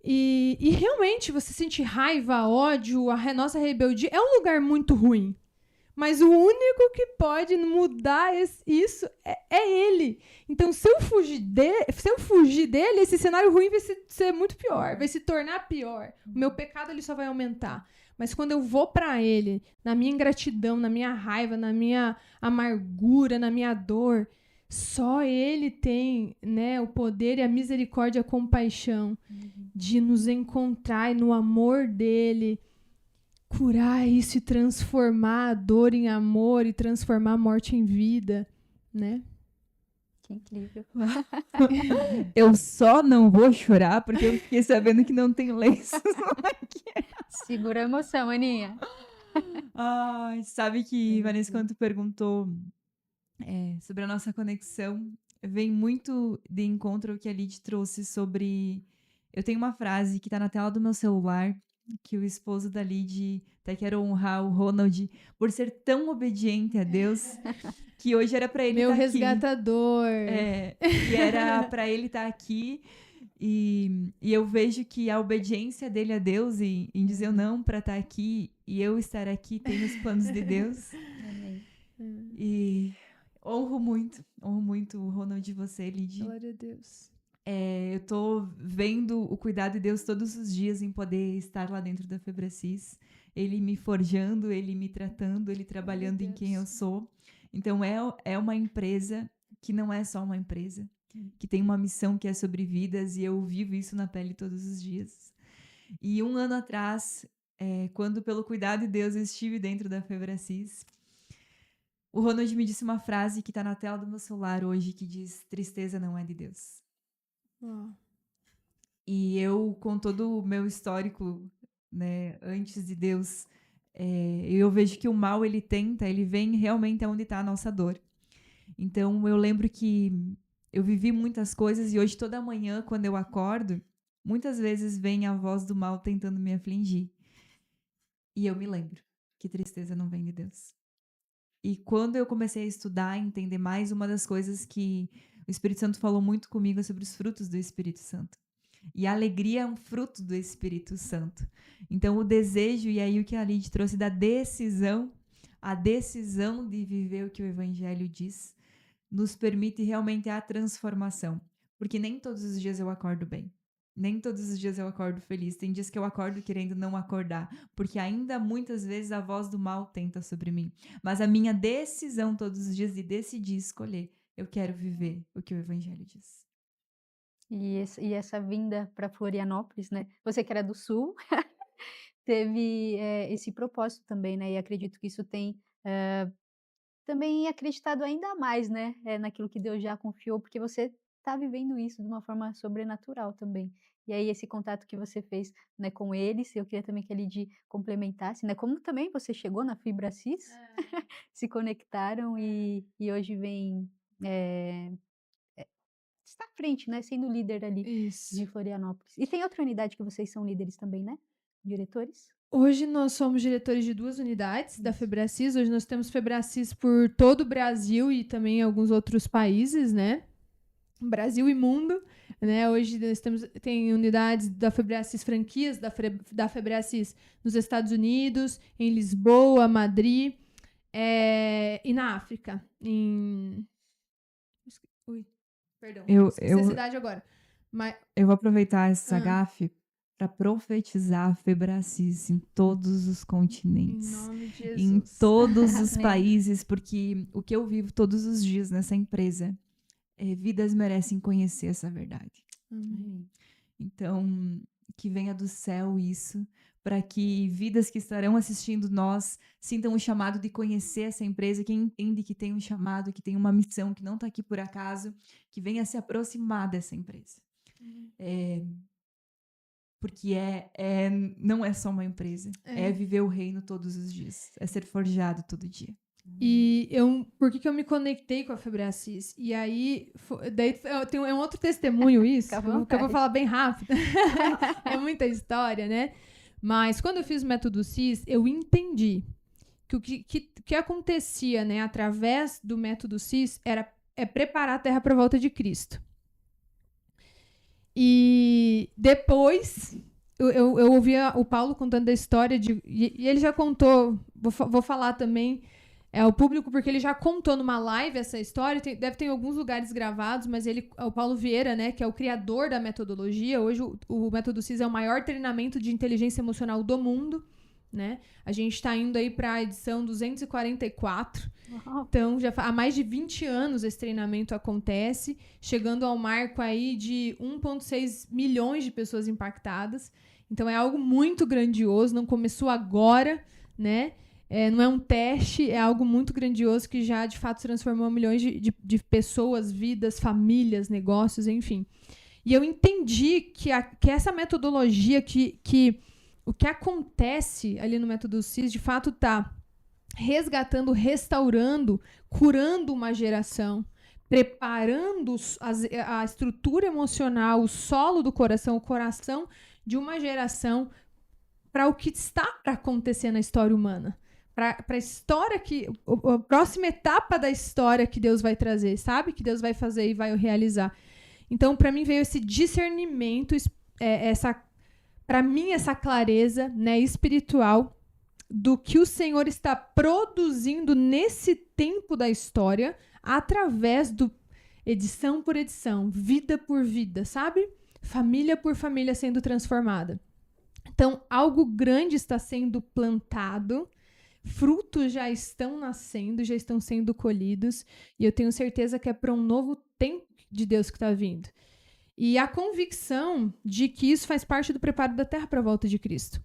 Speaker 3: E realmente você sente raiva, ódio, a nossa rebeldia. É um lugar muito ruim. Mas o único que pode mudar isso é ele. Então, se eu fugir dele, esse cenário ruim vai ser muito pior, vai se tornar pior. O meu pecado ele só vai aumentar. Mas quando eu vou para ele, na minha ingratidão, na minha raiva, na minha amargura, na minha dor, só ele tem, né, o poder e a misericórdia e a compaixão de nos encontrar e no amor dele curar isso e transformar a dor em amor e transformar a morte em vida, né?
Speaker 1: Que incrível.
Speaker 2: Eu só não vou chorar porque eu fiquei sabendo que não tem lenços aqui.
Speaker 1: Segura a emoção, Aninha.
Speaker 2: Ai, sabe que, Vanessa, quando tu perguntou sobre a nossa conexão, vem muito de encontro ao que a Lid trouxe sobre... Eu tenho uma frase que tá na tela do meu celular, que o esposo da Lid até quero honrar o Ronald por ser tão obediente a Deus, que hoje era para ele
Speaker 3: meu
Speaker 2: estar aqui.
Speaker 3: resgatador.
Speaker 2: E era para ele estar aqui. E eu vejo que a obediência dele a Deus em dizer não para estar aqui e eu estar aqui tem os planos de Deus.
Speaker 1: Amém.
Speaker 2: E honro muito o Ronald e você, Lid.
Speaker 3: Glória a Deus.
Speaker 2: Eu tô vendo o cuidado de Deus todos os dias em poder estar lá dentro da Febracis. Ele me forjando, ele me tratando, ele trabalhando em quem eu sou. Então é uma empresa que não é só uma empresa, que tem uma missão que é sobre vidas e eu vivo isso na pele todos os dias. E 1 ano atrás, quando pelo cuidado de Deus eu estive dentro da Febracis, o Ronald me disse uma frase que está na tela do meu celular hoje que diz: tristeza não é de Deus. E eu, com todo o meu histórico, né, antes de Deus, eu vejo que o mal, ele vem realmente aonde está a nossa dor. Então, eu lembro que eu vivi muitas coisas e hoje, toda manhã, quando eu acordo, muitas vezes vem a voz do mal tentando me afligir. E eu me lembro que tristeza não vem de Deus. E quando eu comecei a estudar, a entender mais, uma das coisas que o Espírito Santo falou muito comigo é sobre os frutos do Espírito Santo. E a alegria é um fruto do Espírito Santo. Então, o desejo, e aí o que a Lid trouxe da decisão, a decisão de viver o que o Evangelho diz, nos permite realmente a transformação. Porque nem todos os dias eu acordo bem. Nem todos os dias eu acordo feliz. Tem dias que eu acordo querendo não acordar, porque ainda muitas vezes a voz do mal tenta sobre mim. Mas a minha decisão todos os dias de decidir escolher, eu quero viver o que o Evangelho diz.
Speaker 1: E essa vinda para Florianópolis, né? Você que era do Sul, teve esse propósito também, né? E acredito que isso tem também acreditado ainda mais, né? Naquilo que Deus já confiou, porque você está vivendo isso de uma forma sobrenatural também. E aí esse contato que você fez, né, com eles, eu queria também que ele complementasse, né? Como também você chegou na Fibracis, se conectaram e hoje vem está à frente, né? Sendo líder ali
Speaker 3: Isso.
Speaker 1: de Florianópolis. E tem outra unidade que vocês são líderes também, né? Diretores?
Speaker 3: Hoje nós somos diretores de 2 unidades da Febracis. Hoje nós temos Febracis por todo o Brasil e também alguns outros países, né? Brasil e mundo, né? Hoje nós tem unidades da Febracis, franquias da Febracis nos Estados Unidos, em Lisboa, Madrid, e na África, Perdão, esqueci a cidade agora.
Speaker 2: Eu vou aproveitar essa gafe para profetizar a Febracis em todos os continentes.
Speaker 3: Em nome de Jesus.
Speaker 2: Em todos os países, porque o que eu vivo todos os dias nessa empresa, vidas merecem conhecer essa verdade. Então, que venha do céu isso, para que vidas que estarão assistindo nós sintam o chamado de conhecer essa empresa, que entende que tem um chamado, que tem uma missão, que não está aqui por acaso, que venha se aproximar dessa empresa. Porque não é só uma empresa, é viver o reino todos os dias, é ser forjado todo dia.
Speaker 3: E por que eu me conectei com a Febracis? E aí, daí é um outro testemunho isso, que eu vou falar bem rápido. É muita história, né? Mas quando eu fiz o Método CIS, eu entendi que o que acontecia, né, através do Método CIS é preparar a terra para a volta de Cristo. E depois eu ouvia o Paulo contando a história e ele já contou, vou falar também ao público, porque ele já contou numa live essa história, deve ter em alguns lugares gravados, mas o Paulo Vieira, né, que é o criador da metodologia, hoje o Método CIS é o maior treinamento de inteligência emocional do mundo, né? A gente está indo aí para a edição 244. Uhum. Então, já há mais de 20 anos esse treinamento acontece, chegando ao marco aí de 1,6 milhões de pessoas impactadas. Então, é algo muito grandioso, não começou agora, né? Não é um teste, é algo muito grandioso que já, de fato, transformou milhões de pessoas, vidas, famílias, negócios, enfim. E eu entendi que essa metodologia, que o que acontece ali no Método CIS, de fato, está resgatando, restaurando, curando uma geração, preparando a estrutura emocional, o solo do coração, o coração de uma geração para o que está para acontecer na história humana. Para a história a próxima etapa da história que Deus vai trazer, sabe? Que Deus vai fazer e vai realizar. Então, para mim, veio esse discernimento, para mim, essa clareza, né, espiritual do que o Senhor está produzindo nesse tempo da história, através do edição por edição, vida por vida, sabe? Família por família sendo transformada. Então, algo grande está sendo plantado, frutos já estão nascendo, já estão sendo colhidos, e eu tenho certeza que é para um novo tempo de Deus que está vindo. E a convicção de que isso faz parte do preparo da terra para a volta de Cristo.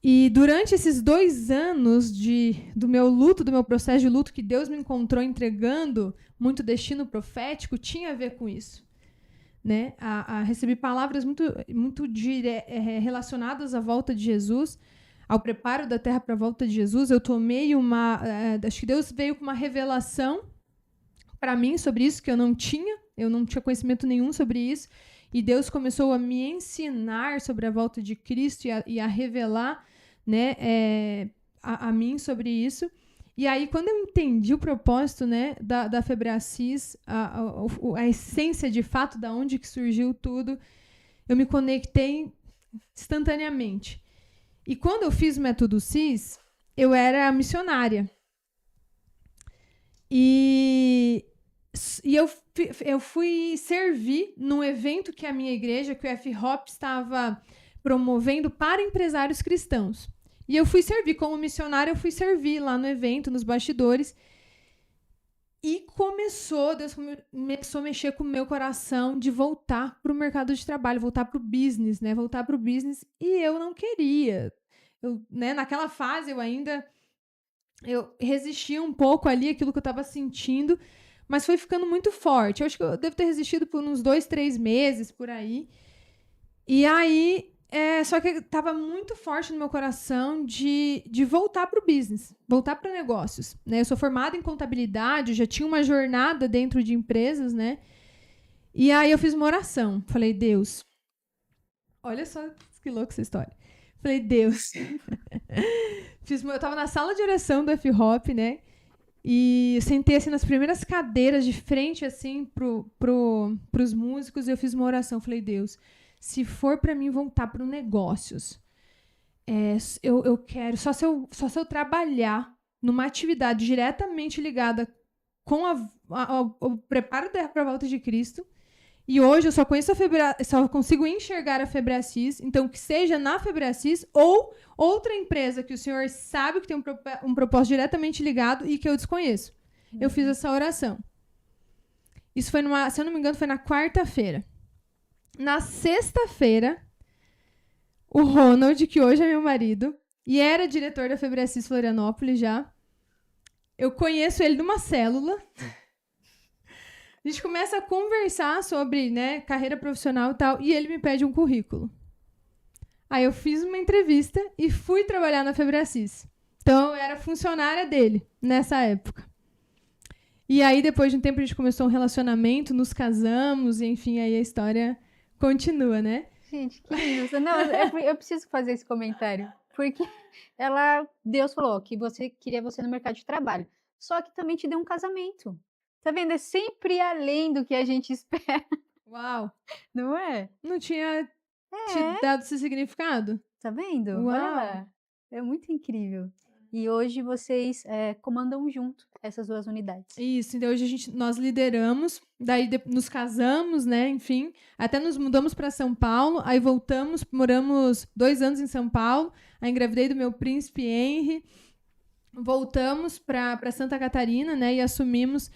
Speaker 3: E durante esses 2 anos do meu luto, do meu processo de luto, que Deus me encontrou entregando muito destino profético, tinha a ver com isso. Né? Recebi palavras muito relacionadas à volta de Jesus, ao preparo da terra para a volta de Jesus. Eu tomei acho que Deus veio com uma revelação para mim sobre isso, que eu não tinha conhecimento nenhum sobre isso, e Deus começou a me ensinar sobre a volta de Cristo e a revelar, né, a mim sobre isso. E aí, quando eu entendi o propósito, né, da Febracis, a essência de fato da onde que surgiu tudo, eu me conectei instantaneamente. E quando eu fiz o Método CIS, eu era missionária. E eu fui servir num evento que a minha igreja, que o F-Hop, estava promovendo para empresários cristãos. E eu fui servir, como missionária, eu fui servir lá no evento, nos bastidores. E Deus começou a mexer com o meu coração de voltar para o mercado de trabalho, voltar para o business, né? Voltar para o business. E eu não queria. Né, naquela fase, eu resistia um pouco ali, aquilo que eu estava sentindo, mas foi ficando muito forte. Eu acho que eu devo ter resistido por uns 2, 3 meses, por aí. E aí, só que estava muito forte no meu coração de voltar para o business, voltar para negócios. Né? Eu sou formada em contabilidade, eu já tinha uma jornada dentro de empresas, né? E aí eu fiz uma oração. Falei, Deus, olha só que louca essa história. Falei, Deus. Eu estava na sala de oração do F-Hop, né? E sentei assim nas primeiras cadeiras de frente assim pros músicos, e eu fiz uma oração. Falei, Deus, se for para mim voltar para negócios, eu quero só se eu trabalhar numa atividade diretamente ligada com o preparo para a volta de Cristo. E hoje eu só consigo enxergar a Febracis, então que seja na Febracis ou outra empresa que o Senhor sabe que tem um propósito diretamente ligado e que eu desconheço. Uhum. Eu fiz essa oração. Isso foi se eu não me engano, foi na quarta-feira. Na sexta-feira, o Ronald, que hoje é meu marido, e era diretor da Febracis Florianópolis já, eu conheço ele numa célula. A gente começa a conversar sobre, né, carreira profissional e tal, e ele me pede um currículo. Aí eu fiz uma entrevista e fui trabalhar na Febracis. Então, eu era funcionária dele nessa época. E aí, depois de um tempo, a gente começou um relacionamento, nos casamos, e, enfim, aí a história continua, né?
Speaker 1: Gente, que lindo. Não, eu preciso fazer esse comentário. Porque Deus falou que queria você no mercado de trabalho. Só que também te deu um casamento. Tá vendo? É sempre além do que a gente espera,
Speaker 3: Uau!
Speaker 1: não é?
Speaker 3: Não tinha te dado esse significado?
Speaker 1: Tá vendo?
Speaker 3: Uau.
Speaker 1: Olha lá. É muito incrível. E hoje vocês comandam junto essas duas unidades.
Speaker 3: Isso, então hoje nós lideramos, daí nos casamos, né, enfim, até nos mudamos para São Paulo, aí voltamos, moramos 2 anos em São Paulo, aí engravidei do meu príncipe Henry, voltamos para Santa Catarina, né, e assumimos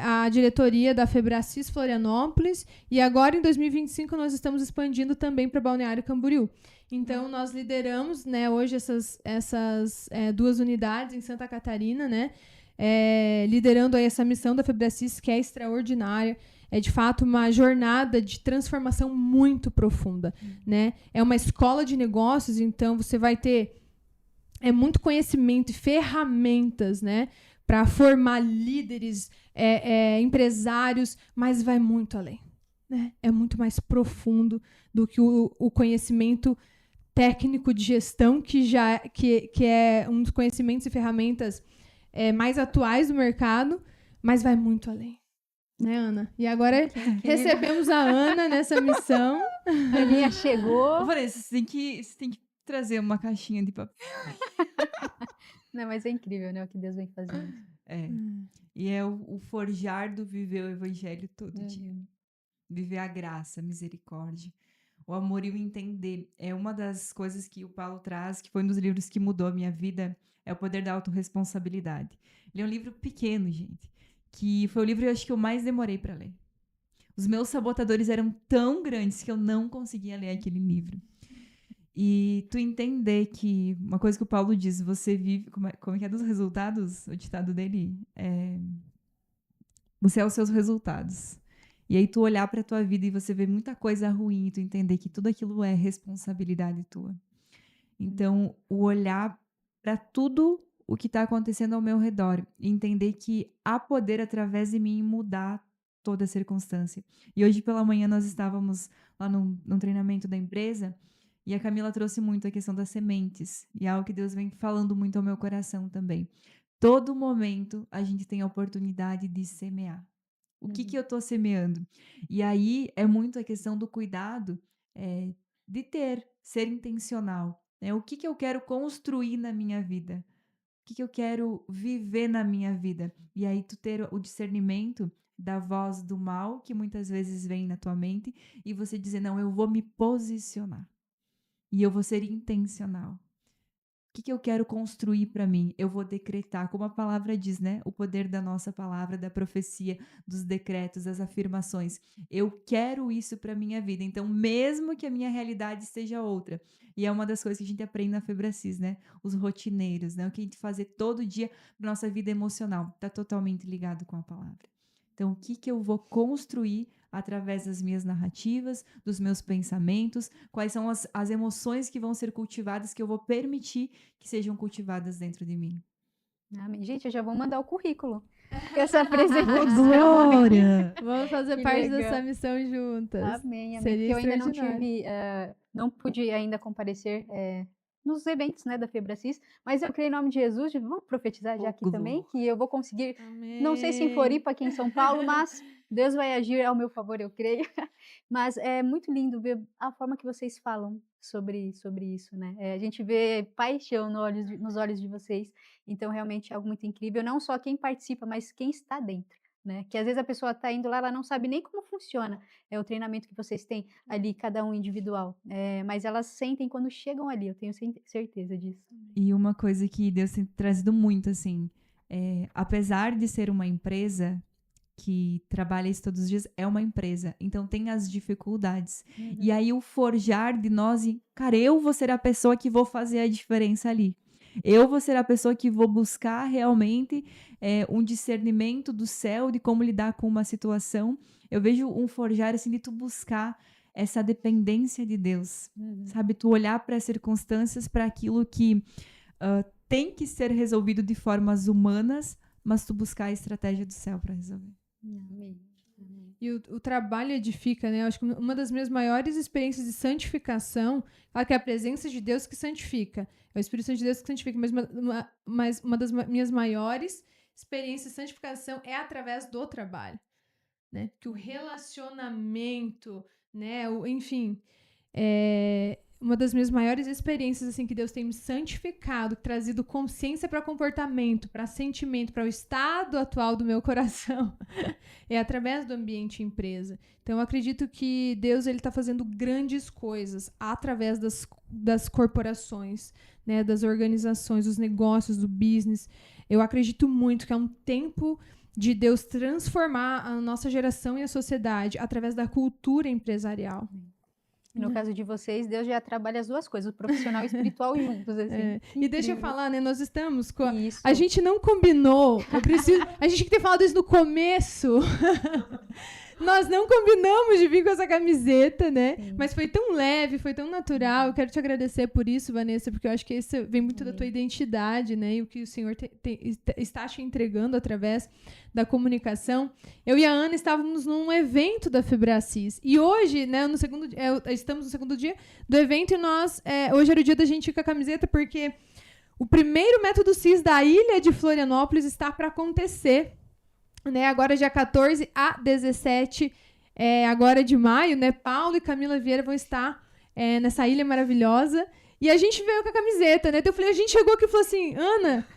Speaker 3: a diretoria da Febracis Florianópolis, e agora em 2025 nós estamos expandindo também para Balneário Camboriú. Então, nós lideramos, né, hoje essas 2 unidades em Santa Catarina, né, liderando aí essa missão da Febracis, que é extraordinária. É, de fato, uma jornada de transformação muito profunda, né? É uma escola de negócios, então você vai ter muito conhecimento e ferramentas, né, para formar líderes, empresários, mas vai muito além, né? É muito mais profundo do que o conhecimento técnico de gestão, que é um dos conhecimentos e ferramentas mais atuais do mercado, mas vai muito além. Né, Ana? E agora recebemos a Ana nessa missão.
Speaker 1: A Aninha chegou.
Speaker 2: Vanessa, você tem que trazer uma caixinha de papel.
Speaker 1: Não, mas é incrível, né, o que Deus vem fazendo.
Speaker 2: E é o forjar do viver o evangelho todo dia. Viver a graça, a misericórdia, o amor e o entender. É uma das coisas que o Paulo traz, que foi um dos livros que mudou a minha vida, é o poder da autorresponsabilidade. Ele é um livro pequeno, gente, que foi o livro, eu acho, que eu mais demorei para ler. Os meus sabotadores eram tão grandes que eu não conseguia ler aquele livro. E tu entender que, uma coisa que o Paulo diz, você vive, como é que é dos resultados? O ditado dele você é os seus resultados. E aí tu olhar pra tua vida e você ver muita coisa ruim e tu entender que tudo aquilo é responsabilidade tua. Então, o olhar para tudo o que está acontecendo ao meu redor e entender que há poder através de mim mudar toda a circunstância. E hoje pela manhã nós estávamos lá num treinamento da empresa e a Camila trouxe muito a questão das sementes. E é algo que Deus vem falando muito ao meu coração também. Todo momento a gente tem a oportunidade de semear. O que eu estou semeando? E aí é muito a questão do cuidado de ser intencional. O que eu quero construir na minha vida? O que eu quero viver na minha vida? E aí tu ter o discernimento da voz do mal, que muitas vezes vem na tua mente, e você dizer, não, eu vou me posicionar. E eu vou ser intencional. O que eu quero construir para mim? Eu vou decretar, como a palavra diz, né? O poder da nossa palavra, da profecia, dos decretos, das afirmações. Eu quero isso para minha vida. Então, mesmo que a minha realidade seja outra. E é uma das coisas que a gente aprende na Febracis, né? Os rotineiros, né? O que a gente fazer todo dia para nossa vida emocional. Está totalmente ligado com a palavra. Então, o que eu vou construir através das minhas narrativas, dos meus pensamentos, quais são as emoções que vão ser cultivadas, que eu vou permitir que sejam cultivadas dentro de mim.
Speaker 1: Amém. Gente, eu já vou mandar o currículo. Essa apresentação.
Speaker 2: Glória!
Speaker 3: Vamos fazer parte dessa missão juntas.
Speaker 1: Amém, amém.
Speaker 3: Seria
Speaker 1: Porque eu ainda não pude ainda comparecer nos eventos, né, da Febracis, mas eu creio em nome de Jesus, vamos profetizar já aqui também, que eu vou conseguir, não sei se em Floripa, aqui em São Paulo, mas Deus vai agir ao meu favor, eu creio. Mas é muito lindo ver a forma que vocês falam sobre isso, né? A gente vê paixão nos olhos de vocês, então realmente é algo muito incrível, não só quem participa, mas quem está dentro. Né? Que às vezes a pessoa está indo lá, ela não sabe nem como funciona o treinamento que vocês têm ali, cada um individual, mas elas sentem quando chegam ali, eu tenho certeza disso.
Speaker 2: E uma coisa que Deus tem trazido muito, assim, apesar de ser uma empresa que trabalha isso todos os dias, é uma empresa, então tem as dificuldades. E aí o forjar de nós, cara, eu vou ser a pessoa que vou fazer a diferença ali. Eu vou ser a pessoa que vou buscar realmente um discernimento do céu de como lidar com uma situação. Eu vejo um forjar assim de tu buscar essa dependência de Deus, sabe? Tu olhar para as circunstâncias, para aquilo que tem que ser resolvido de formas humanas, mas tu buscar a estratégia do céu para resolver.
Speaker 1: Amém.
Speaker 3: E o trabalho edifica, né? Eu acho que uma das minhas maiores experiências de santificação, claro que é a presença de Deus que santifica, é o Espírito Santo de Deus que santifica, mas uma das minhas maiores experiências de santificação é através do trabalho, né? Que o relacionamento, né? Enfim, uma das minhas maiores experiências, assim, que Deus tem me santificado, trazido consciência para comportamento, para sentimento, para o estado atual do meu coração, é através do ambiente empresa. Então, eu acredito que Deus está fazendo grandes coisas através das corporações, né, das organizações, dos negócios, do business. Eu acredito muito que é um tempo de Deus transformar a nossa geração e a sociedade através da cultura empresarial.
Speaker 1: No caso de vocês, Deus já trabalha as duas coisas, o profissional e o espiritual juntos, assim.
Speaker 3: E deixa eu falar, né? Nós estamos com...
Speaker 1: Isso.
Speaker 3: A gente não combinou. A gente tinha que ter falado isso no começo. Nós não combinamos de vir com essa camiseta, né?
Speaker 1: Sim.
Speaker 3: Mas foi tão leve, foi tão natural. Eu quero te agradecer por isso, Vanessa, porque eu acho que isso vem muito da tua identidade, né? E o que o Senhor está te entregando através da comunicação. Eu e a Ana estávamos num evento da Febracis. E hoje, né, estamos no segundo dia do evento e hoje era o dia da gente ir com a camiseta, porque o primeiro método CIS da ilha de Florianópolis está para acontecer. Né, agora dia 14 a 17 agora de maio, né, Paulo e Camila Vieira vão estar nessa ilha maravilhosa, e a gente veio com a camiseta, né, então eu falei, a gente chegou aqui e falou assim, Ana,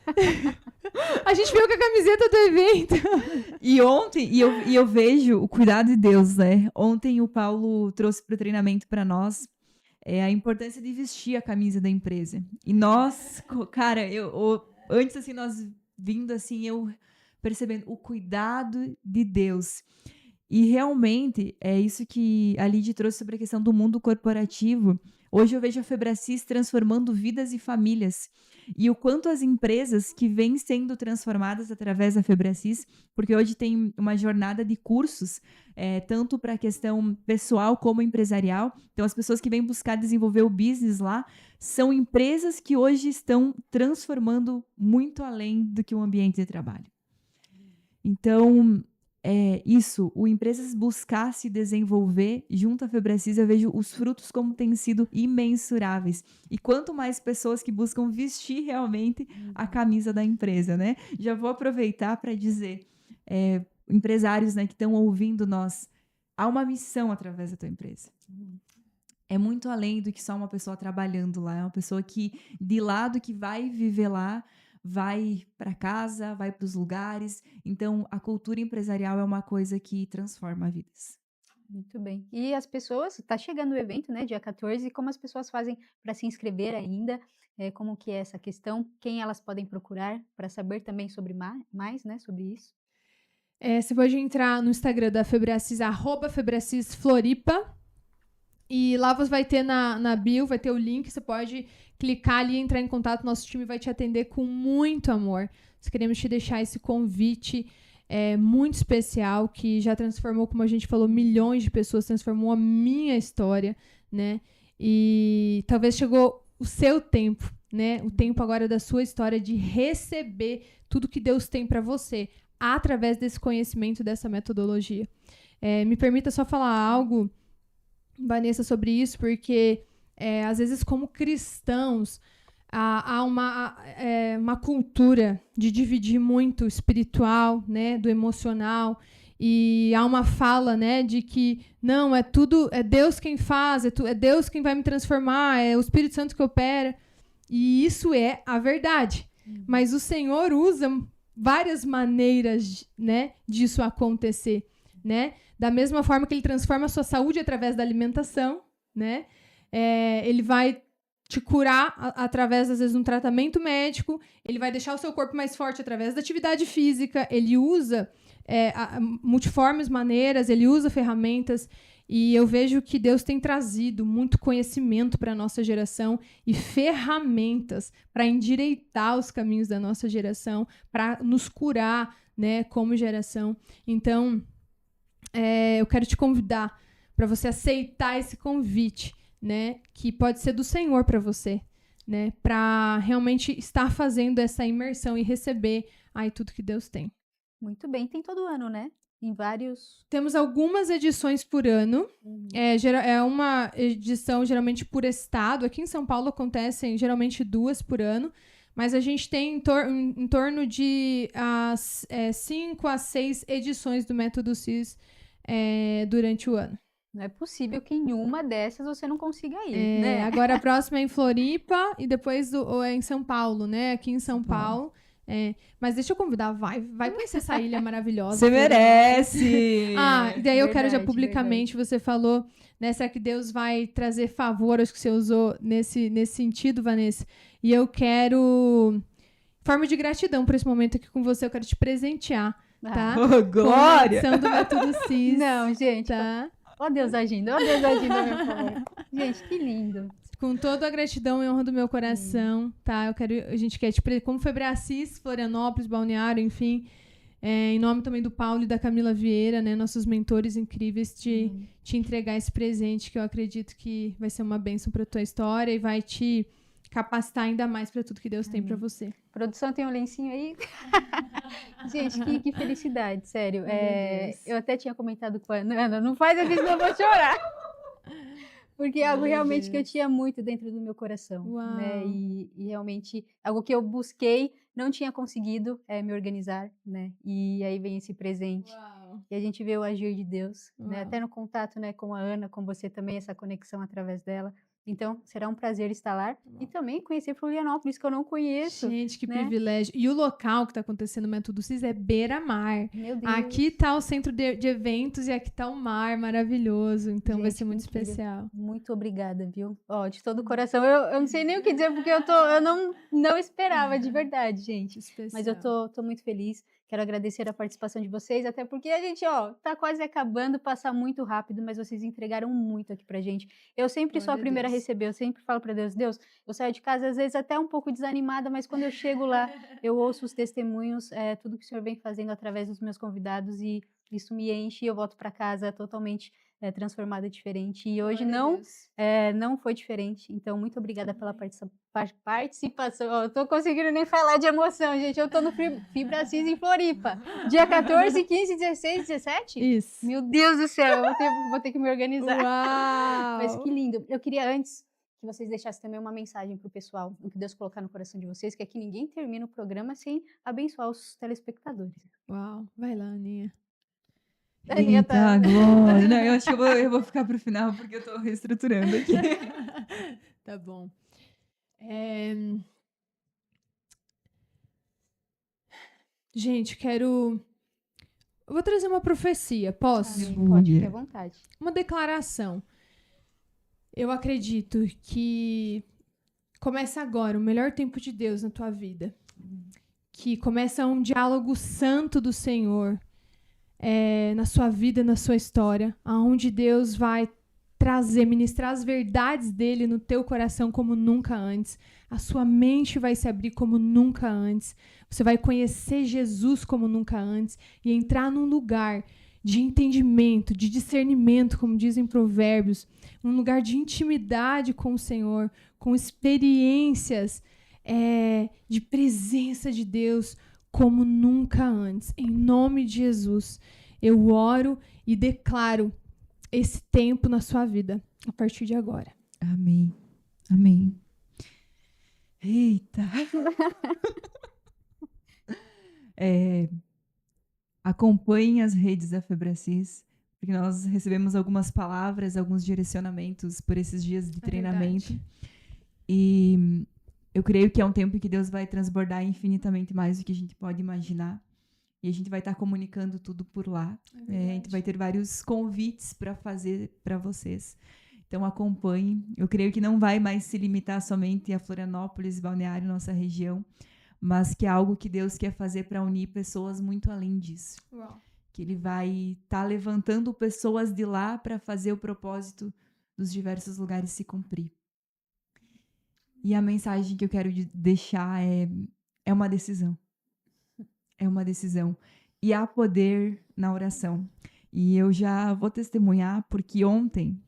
Speaker 3: a gente veio com a camiseta do evento.
Speaker 2: E ontem, eu vejo o cuidado de Deus, né, ontem o Paulo trouxe para o treinamento para nós a importância de vestir a camisa da empresa, e nós, cara, antes assim, nós vindo assim, eu percebendo o cuidado de Deus. E realmente é isso que a Lidy trouxe sobre a questão do mundo corporativo. Hoje eu vejo a Febracis transformando vidas e famílias. E o quanto as empresas que vêm sendo transformadas através da Febracis, porque hoje tem uma jornada de cursos, tanto para a questão pessoal como empresarial. Então, as pessoas que vêm buscar desenvolver o business lá são empresas que hoje estão transformando muito além do que um ambiente de trabalho. Então, o empresas buscar se desenvolver junto à Febracis, eu vejo os frutos como têm sido imensuráveis. E quanto mais pessoas que buscam vestir realmente a camisa da empresa, né? Já vou aproveitar para dizer, empresários, né, que estão ouvindo nós, há uma missão através da tua empresa. É muito além do que só uma pessoa trabalhando lá, é uma pessoa que, de lado, que vai viver lá, vai para casa, vai para os lugares. Então, a cultura empresarial é uma coisa que transforma vidas.
Speaker 1: Muito bem. E as pessoas, está chegando o evento, né, dia 14, como as pessoas fazem para se inscrever ainda? Como que é essa questão? Quem elas podem procurar para saber também sobre mais, né, sobre isso?
Speaker 3: Você pode entrar no Instagram da Febracis, @FebracisFloripa, e lá você vai ter na bio, vai ter o link, você pode clicar ali e entrar em contato, nosso time vai te atender com muito amor. Nós queremos te deixar esse convite muito especial, que já transformou, como a gente falou, milhões de pessoas, transformou a minha história, né? E talvez chegou o seu tempo, né? O tempo agora da sua história de receber tudo que Deus tem para você, através desse conhecimento, dessa metodologia. Me permita só falar algo, Vanessa, sobre isso, porque às vezes, como cristãos, há uma cultura de dividir muito o espiritual, né, do emocional, e há uma fala, né, de que não, é Deus quem faz, é Deus quem vai me transformar, é o Espírito Santo que opera, e isso é a verdade. Mas o Senhor usa várias maneiras, né, disso acontecer, né? Da mesma forma que ele transforma a sua saúde através da alimentação, né? Ele vai te curar através, às vezes, de um tratamento médico, ele vai deixar o seu corpo mais forte através da atividade física, ele usa multiformes maneiras, ele usa ferramentas, e eu vejo que Deus tem trazido muito conhecimento para a nossa geração e ferramentas para endireitar os caminhos da nossa geração, para nos curar, né, como geração. Então, eu quero te convidar para você aceitar esse convite, né, que pode ser do Senhor para você, né? Para realmente estar fazendo essa imersão e receber aí tudo que Deus tem.
Speaker 1: Muito bem, tem todo ano, né? Em vários.
Speaker 3: Temos algumas edições por ano. É uma edição geralmente por estado. Aqui em São Paulo acontecem geralmente 2 por ano. Mas a gente tem em torno de 5 a 6 edições do Método CIS durante o ano.
Speaker 1: Não é possível que em uma dessas você não consiga ir, né?
Speaker 3: Agora a próxima é em Floripa e depois é em São Paulo, né? Aqui em São Paulo. Mas deixa eu convidar, vai conhecer essa ilha maravilhosa.
Speaker 2: Você merece!
Speaker 3: E daí eu quero já
Speaker 1: Verdade,
Speaker 3: publicamente, você falou, né, será que Deus vai trazer favor, acho que você usou nesse sentido, Vanessa, e eu quero, forma de gratidão por esse momento aqui com você, eu quero te presentear, tá?
Speaker 2: Oh, glória!
Speaker 3: Com a edição do Método CIS.
Speaker 1: Não, gente.
Speaker 3: Tá?
Speaker 1: Ó Deus agindo, meu favor. Gente, que lindo.
Speaker 3: Com toda a gratidão e honra do meu coração, tá? A gente quer como foi Bracis, Florianópolis, Balneário, enfim, em nome também do Paulo e da Camila Vieira, né, nossos mentores incríveis, te entregar esse presente que eu acredito que vai ser uma bênção para tua história e vai te capacitar ainda mais para tudo que Deus tem para você.
Speaker 1: Produção, tem um lencinho aí? Gente, que felicidade, sério. Eu até tinha comentado com a Ana, não faz aqui senão eu vou chorar. Porque é algo realmente que eu tinha muito dentro do meu coração, né? E realmente, algo que eu busquei, não tinha conseguido me organizar, né? E aí vem esse presente.
Speaker 3: Uau.
Speaker 1: E a gente vê o agir de Deus, né? Até no contato, né, com a Ana, com você também, essa conexão através dela. Então, será um prazer estar lá e também conhecer Florianópolis, que eu não conheço.
Speaker 3: Gente, que
Speaker 1: né?
Speaker 3: privilégio. E o local que está acontecendo no Método CIS é beira-mar.
Speaker 1: Meu Deus.
Speaker 3: Aqui está o centro de eventos e aqui está o mar maravilhoso. Então vai ser muito especial.
Speaker 1: Muito obrigada, viu? Ó, de todo o coração. Eu não sei nem o que dizer, porque eu não esperava, de verdade, gente.
Speaker 3: Especial.
Speaker 1: Mas eu tô muito feliz. Quero agradecer a participação de vocês, até porque a gente, tá quase acabando, passa muito rápido, mas vocês entregaram muito aqui pra gente. Eu sempre sou a primeira a receber, eu sempre falo pra Deus, eu saio de casa às vezes até um pouco desanimada, mas quando eu chego lá, eu ouço os testemunhos, tudo que o Senhor vem fazendo através dos meus convidados e isso me enche e eu volto pra casa totalmente transformada, diferente. E hoje não foi diferente. Então, muito obrigada pela participação. Eu tô conseguindo nem falar de emoção, gente. Eu tô no FibraCIS em Floripa. Dia 14, 15, 16, 17?
Speaker 3: Isso.
Speaker 1: Meu Deus do céu, eu vou ter que me organizar.
Speaker 3: Uau!
Speaker 1: Mas que lindo. Eu queria antes que vocês deixassem também uma mensagem pro pessoal, o que Deus colocar no coração de vocês, que é que ninguém termina o programa sem abençoar os telespectadores.
Speaker 3: Uau, vai lá, Aninha.
Speaker 2: Eita, glória. Não, eu acho que eu vou ficar pro final, porque eu tô reestruturando aqui.
Speaker 3: Tá bom. Gente, eu vou trazer uma profecia, posso?
Speaker 1: Pode, fique à vontade.
Speaker 3: Uma declaração. Eu acredito que começa agora o melhor tempo de Deus na tua vida. Que começa um diálogo santo do Senhor na sua vida, na sua história, aonde Deus vai ministrar as verdades dele no teu coração como nunca antes. A sua mente vai se abrir como nunca antes. Você vai conhecer Jesus como nunca antes e entrar num lugar de entendimento, de discernimento, como dizem Provérbios, um lugar de intimidade com o Senhor, com experiências de presença de Deus como nunca antes. Em nome de Jesus, eu oro e declaro esse tempo na sua vida, a partir de agora.
Speaker 2: Amém. Amém. Eita! Acompanhem as redes da FebraCIS, porque nós recebemos algumas palavras, alguns direcionamentos por esses dias de treinamento.
Speaker 3: Verdade.
Speaker 2: E eu creio que é um tempo em que Deus vai transbordar infinitamente mais do que a gente pode imaginar. E a gente vai estar comunicando tudo por lá. A gente vai ter vários convites para fazer para vocês. Então, acompanhem. Eu creio que não vai mais se limitar somente a Florianópolis, Balneário, nossa região, mas que é algo que Deus quer fazer para unir pessoas muito além disso.
Speaker 3: Uau.
Speaker 2: Que Ele vai estar levantando pessoas de lá para fazer o propósito dos diversos lugares se cumprir. E a mensagem que eu quero deixar é uma decisão. É uma decisão. E há poder na oração. E eu já vou testemunhar, porque ontem,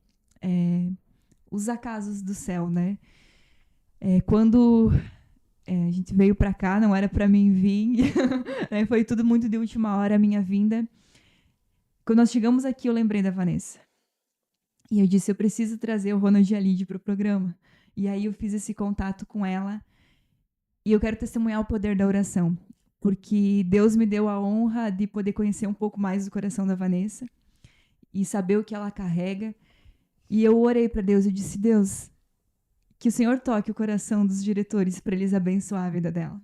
Speaker 2: os acasos do céu, né? Quando a gente veio para cá, não era para mim vir, né? Foi tudo muito de última hora a minha vinda. Quando nós chegamos aqui, eu lembrei da Vanessa. E eu disse, eu preciso trazer o Ronald e a Lid para o programa. E aí eu fiz esse contato com ela. E eu quero testemunhar o poder da oração. Porque Deus me deu a honra de poder conhecer um pouco mais do coração da Vanessa. E saber o que ela carrega. E eu orei para Deus e disse, Deus, que o Senhor toque o coração dos diretores para eles abençoar a vida dela.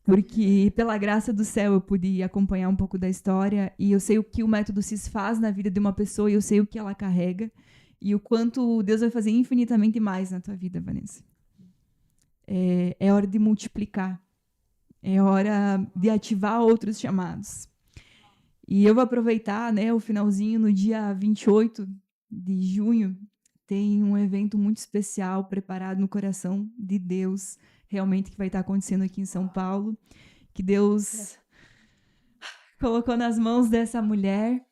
Speaker 2: Porque, pela graça do céu, eu pude acompanhar um pouco da história e eu sei o que o método CIS faz na vida de uma pessoa e eu sei o que ela carrega e o quanto Deus vai fazer infinitamente mais na tua vida, Vanessa. É hora de multiplicar. É hora de ativar outros chamados. E eu vou aproveitar, né, o finalzinho, no dia 28 de junho, tem um evento muito especial preparado no coração de Deus, realmente, que vai estar acontecendo aqui em São Paulo, que Deus colocou nas mãos dessa mulher,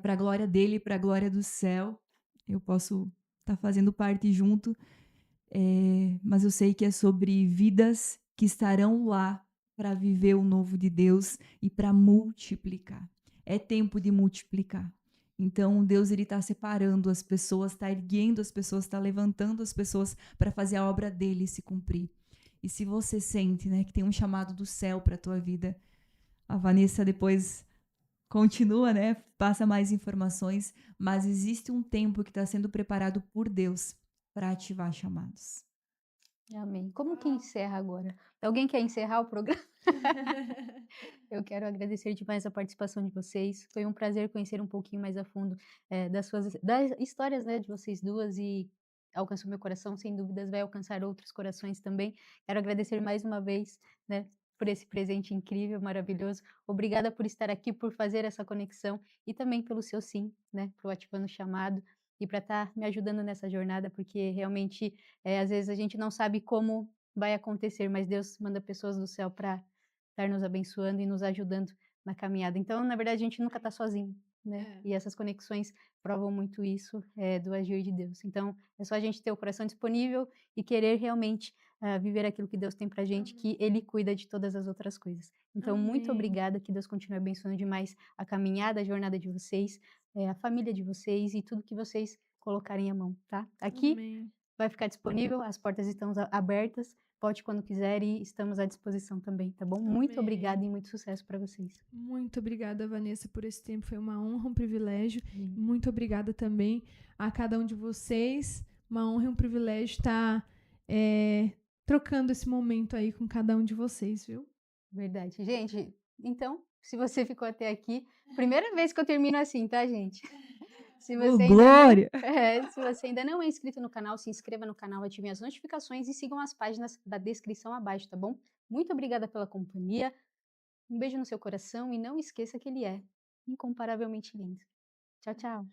Speaker 2: para a glória dele, para a glória do céu. Eu posso estar fazendo parte junto, mas eu sei que é sobre vidas que estarão lá para viver o novo de Deus e para multiplicar. É tempo de multiplicar. Então, Deus está separando as pessoas, está erguendo as pessoas, está levantando as pessoas para fazer a obra dele se cumprir. E se você sente, né, que tem um chamado do céu para a tua vida, a Vanessa depois continua, né, passa mais informações, mas existe um tempo que está sendo preparado por Deus para ativar chamados.
Speaker 1: Amém. Como que encerra agora? Alguém quer encerrar o programa? Eu quero agradecer demais a participação de vocês. Foi um prazer conhecer um pouquinho mais a fundo das histórias, né, de vocês duas e alcançou meu coração, sem dúvidas vai alcançar outros corações também. Quero agradecer mais uma vez, né, por esse presente incrível, maravilhoso. Obrigada por estar aqui, por fazer essa conexão e também pelo seu sim, né, pro Ativando o Chamado e para estar me ajudando nessa jornada, porque realmente às vezes a gente não sabe como vai acontecer, mas Deus manda pessoas do céu para estar nos abençoando e nos ajudando na caminhada. Então, na verdade, a gente nunca está sozinho, né? E essas conexões provam muito isso do agir de Deus. Então, é só a gente ter o coração disponível e querer realmente viver aquilo que Deus tem pra gente, que Ele cuida de todas as outras coisas. Então, muito
Speaker 3: Amém.
Speaker 1: obrigada, que Deus continue abençoando demais a caminhada, a jornada de vocês, a família de vocês e tudo que vocês colocarem a mão, tá? Aqui
Speaker 3: Amém.
Speaker 1: vai ficar disponível, as portas estão abertas, volte quando quiser e estamos à disposição também, tá bom? Muito
Speaker 3: Amém.
Speaker 1: obrigada e muito sucesso para vocês.
Speaker 3: Muito obrigada, Vanessa, por esse tempo. Foi uma honra, um privilégio. Muito obrigada também a cada um de vocês. Uma honra e um privilégio estar trocando esse momento aí com cada um de vocês, viu?
Speaker 1: Verdade. Gente, então, se você ficou até aqui, primeira vez que eu termino assim, tá, gente? Se você
Speaker 2: Glória!
Speaker 1: se você ainda não é inscrito no canal, se inscreva no canal, ative as notificações e sigam as páginas da descrição abaixo, tá bom? Muito obrigada pela companhia. Um beijo no seu coração e não esqueça que ele é incomparavelmente lindo. Tchau, tchau.